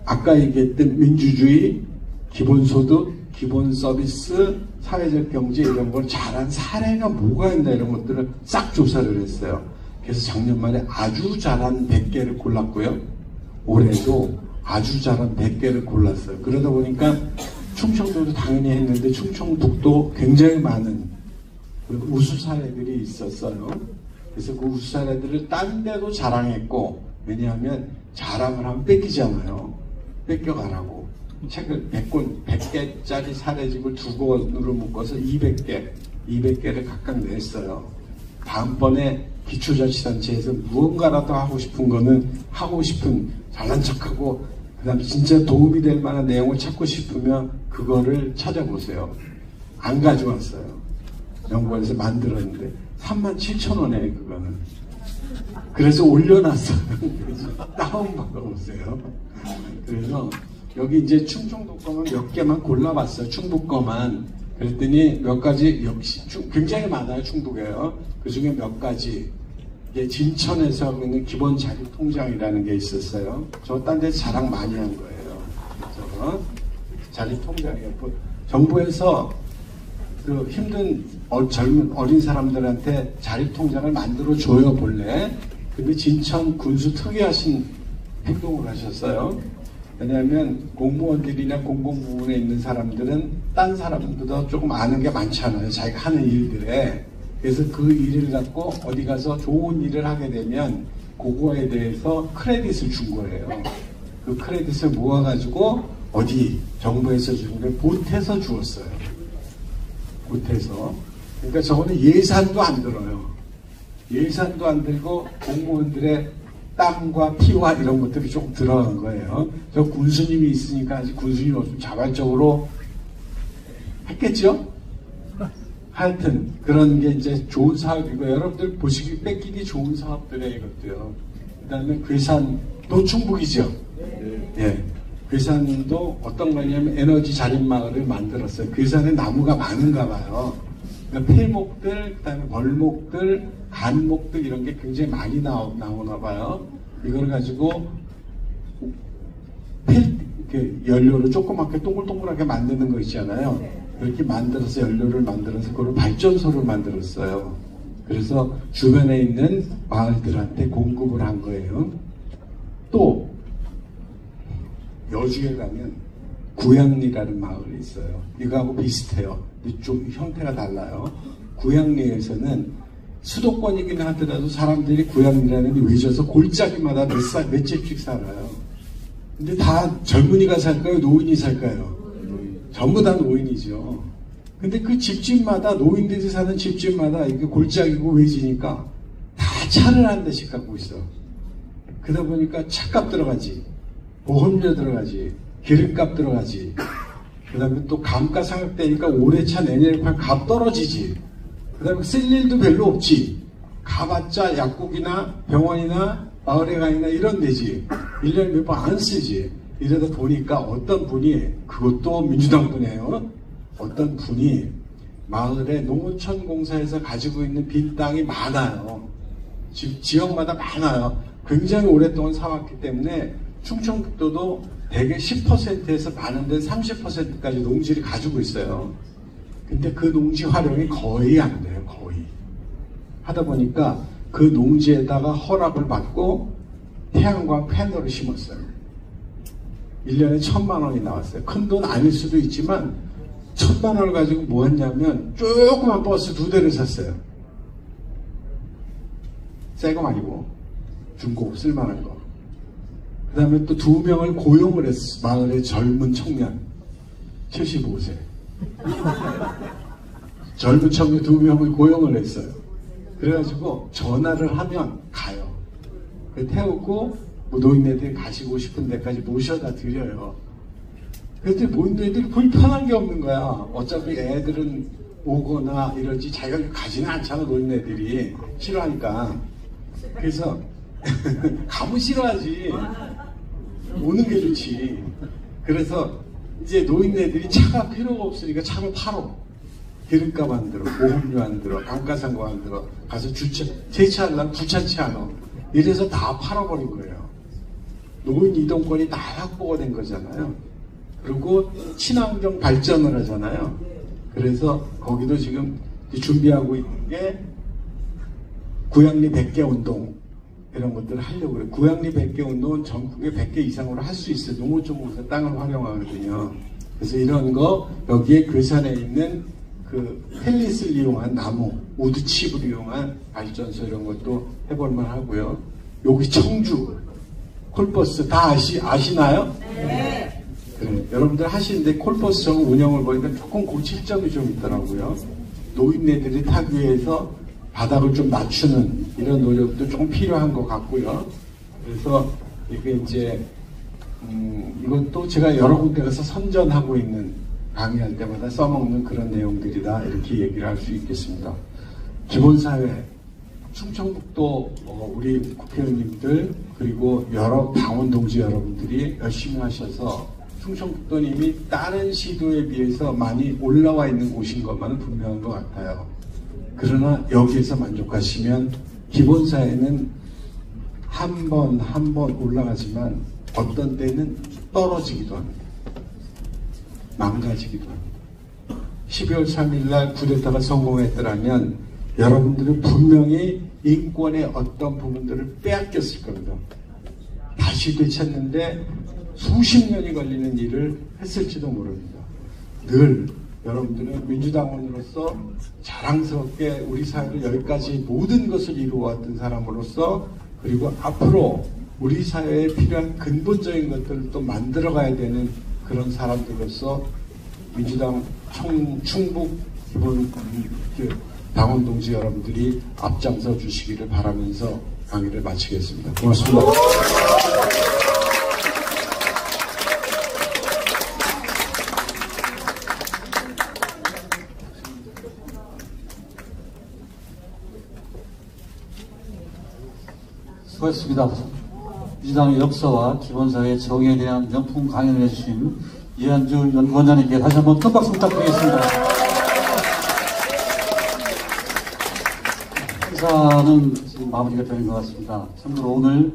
아까 얘기했던 민주주의, 기본소득, 기본서비스, 사회적 경제 이런 걸 잘한 사례가 뭐가 있나 이런 것들을 싹 조사를 했어요. 그래서 작년 말에 아주 잘한 100개를 골랐고요. 올해도 아주 잘한 100개를 골랐어요. 그러다 보니까 충청도도 당연히 했는데 충청북도 굉장히 많은 우수 사례들이 있었어요. 그래서 그 우수 사례들을 딴 데도 자랑했고, 왜냐하면 자랑을 하면 뺏기잖아요. 뺏겨가라고. 책을 100개짜리 사례집을 2권으로 묶어서 200개를 각각 냈어요. 다음번에 기초자치단체에서 무언가라도 하고 싶은 거는 하고 싶은, 잘난 척하고 그 다음에 진짜 도움이 될 만한 내용을 찾고 싶으면 그거를 찾아보세요. 안 가져왔어요. 연구원에서 만들었는데 37,000원에 그거는. 그래서 올려놨어요. 다운받아보세요. 그래서 여기 이제 충청도 거만 몇 개만 골라봤어요. 충북 거만. 그랬더니 몇 가지, 역시 굉장히 많아요. 충북에요. 그 중에 몇 가지. 이게 진천에서 하고 있는 기본 자립 통장이라는 게 있었어요. 저 딴 데서 자랑 많이 한 거예요. 그래서 자립 통장이었고, 정부에서 그 힘든 젊은 어린 사람들한테 자립 통장을 만들어 줘요 본래. 근데 진천 군수 특이하신 행동을 하셨어요. 왜냐하면 공무원들이나 공공부문에 있는 사람들은 딴 사람들보다 조금 아는 게 많잖아요. 자기가 하는 일들에. 그래서 그 일을 갖고 어디 가서 좋은 일을 하게 되면 그거에 대해서 크레딧을 준 거예요. 그 크레딧을 모아가지고 어디 정부에서 준 걸 보태서 주었어요. 보태서. 그러니까 저거는 예산도 안 들어요. 예산도 안 들고 공무원들의 땀과 피와 이런 것들이 조금 들어간 거예요. 저 군수님이 있으니까 아직 군수님이 없으면 자발적으로 했겠죠? 하여튼 그런 게 이제 좋은 사업이고, 여러분들 보시기 뺏기기 좋은 사업들이에요. 이것도요. 그 다음에 괴산도 충북이죠. 예. 괴산도 어떤 거냐면 에너지 자립마을을 만들었어요. 괴산에 나무가 많은가 봐요. 그러니까 폐목들, 그 다음에 벌목들, 간목들 이런 게 굉장히 많이 나오나 봐요. 이걸 가지고 연료를 조그맣게 동글동글하게 만드는 거 있잖아요. 그렇게 만들어서 연료를 만들어서 그걸 발전소를 만들었어요. 그래서 주변에 있는 마을들한테 공급을 한 거예요. 또 여주에 가면 구양리라는 마을이 있어요. 이거하고 비슷해요. 좀 형태가 달라요. 구양리에서는 수도권이긴 하더라도 사람들이 구양리라는 데 외져서 골짜기마다 몇 집씩 살아요. 근데 다 젊은이가 살까요? 노인이 살까요? 전부 다 노인이죠. 근데 그 집집마다, 노인들이 사는 집집마다 이게 골짜기고 외지니까 다 차를 한 대씩 갖고 있어. 그러다 보니까 차값 들어가지, 보험료 들어가지, 기름값 들어가지, 그 다음에 또 감가상각되니까 올해 차 내년에 팔 값 떨어지지. 그 다음에 쓸 일도 별로 없지. 가봤자 약국이나 병원이나 마을에 가이나 이런 데지. 1년에 몇 번 안 쓰지. 이러다 보니까 어떤 분이, 그것도 민주당 분이에요. 어떤 분이 마을에 농어촌 공사에서 가지고 있는 빈 땅이 많아요. 지역마다 많아요. 굉장히 오랫동안 사왔기 때문에 충청북도도 대개 10%에서 많은 데는 30%까지 농지를 가지고 있어요. 근데 그 농지 활용이 거의 안 돼요. 거의. 하다 보니까 그 농지에다가 허락을 받고 태양광 패널을 심었어요. 1년에 1,000만 원이 나왔어요. 큰 돈 아닐 수도 있지만 1,000만 원을 가지고 뭐 했냐면 조그만 버스 2대를 샀어요. 새 거 말고 중고 쓸만한 거. 그 다음에 또 2명을 고용을 했어. 마을의 젊은 청년 75세 젊은 청년 2명을 고용을 했어요. 그래가지고 전화를 하면 가요. 태우고 뭐 노인네들이 가시고 싶은 데까지 모셔다 드려요. 그런데 노인네들이 불편한 게 없는 거야. 어차피 애들은 오거나 이러지 자기가 가지는 않잖아. 노인네들이 싫어하니까. 그래서 가면 싫어하지. 오는 게 좋지. 그래서 이제 노인네들이 차가 필요가 없으니까 차를 팔어. 기름값 안 들어, 보험료 안 들어, 감가상고 안 들어. 가서 세차하려면 귀찮지 않아. 이래서 다 팔아버린 거예요. 노인 이동권이 다 확보가 된 거잖아요. 그리고 친환경 발전을 하잖아요. 그래서 거기도 지금 준비하고 있는 게 구양리 100개 운동 이런 것들을 하려고 그래요. 구양리 100개 운동은 전국에 100개 이상으로 할 수 있어요. 농어촌에서 땅을 활용하거든요. 그래서 이런 거 여기에 괴산에 있는 그 펠릿을 이용한 나무, 우드칩을 이용한 발전소 이런 것도 해볼만 하고요. 여기 청주 콜버스 다 아시나요? 네. 그래, 여러분들 하시는데 콜버스 정 운영을 보니까 조금 고칠 점이 좀 있더라고요. 노인네들이 타기 위해서 바닥을 좀 낮추는 이런 노력도 좀 필요한 것 같고요. 그래서 이게 이제 이것도 제가 여러 군데 가서 선전하고 있는 강의할 때마다 써먹는 그런 내용들이다 이렇게 얘기를 할 수 있겠습니다. 기본사회 충청북도 우리 국회의원님들 그리고 여러 당원 동지 여러분들이 열심히 하셔서 충청북도님이 다른 시도에 비해서 많이 올라와 있는 곳인 것만은 분명한 것 같아요. 그러나 여기에서 만족하시면 기본사회는 한 번 올라가지만 어떤 때는 떨어지기도 합니다. 망가지기도 합니다. 12월 3일날 쿠데타가 성공했더라면 여러분들은 분명히 인권의 어떤 부분들을 빼앗겼을 겁니다. 다시 되찾는데 수십 년이 걸리는 일을 했을지도 모릅니다. 늘 여러분들은 민주당원으로서 자랑스럽게 우리 사회를 여기까지 모든 것을 이루어왔던 사람으로서 그리고 앞으로 우리 사회에 필요한 근본적인 것들을 또 만들어가야 되는 그런 사람들로서 민주당 충북 기본 당원 동지 여러분들이 앞장서 주시기를 바라면서 강의를 마치겠습니다. 고맙습니다. 수고하셨습니다. 민주당의 역사와 기본사회 정의에 대한 명품 강연을 해주신 이한주 연구원장님께 다시 한번 큰 박수 부탁드리겠습니다. 행사는 지금 마무리가 되는 것 같습니다. 참고로 오늘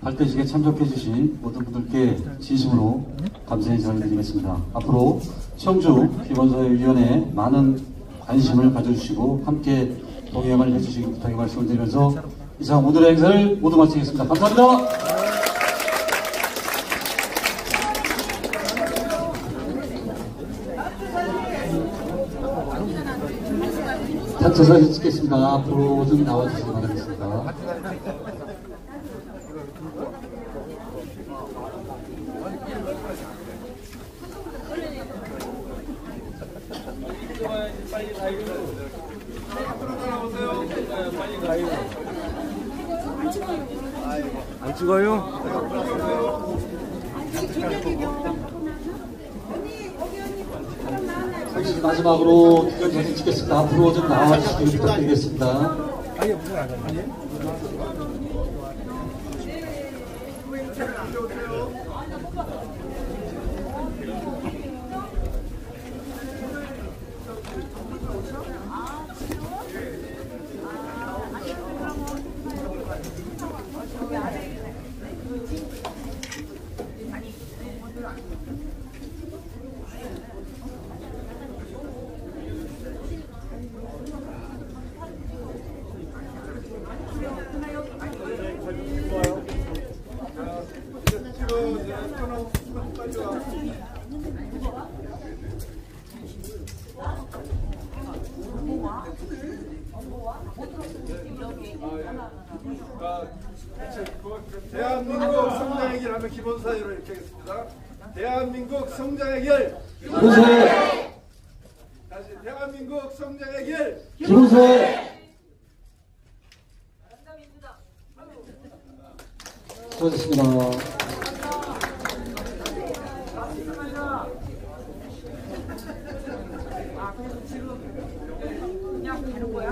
발대식에 참석해주신 모든 분들께 진심으로 감사 인사를 드리겠습니다. 앞으로 청주 기본사회위원회에 많은 관심을 가져주시고 함께 동행을 해주시기 부탁의 말씀을 드리면서 이상 오늘의 행사를 모두 마치겠습니다. 감사합니다. 단체 사진 찍겠습니다. 앞으로 좀 나와주시기 바라겠습니다. 빨리 가요. 빨리 가요. 안 찍어요? 마지막으로 기념 사진 찍겠습니다. 앞으로 좀 나와주시기 부탁드리겠습니다. 대한민국 성장의 길 하면 기본사유로 이렇게 하겠습니다. 대한민국 성장의 길. 기본소에 다시 대한민국 성장의 길. 기본소에 수고하셨습니다. 아, 그래서 지금 그냥 되는 거야?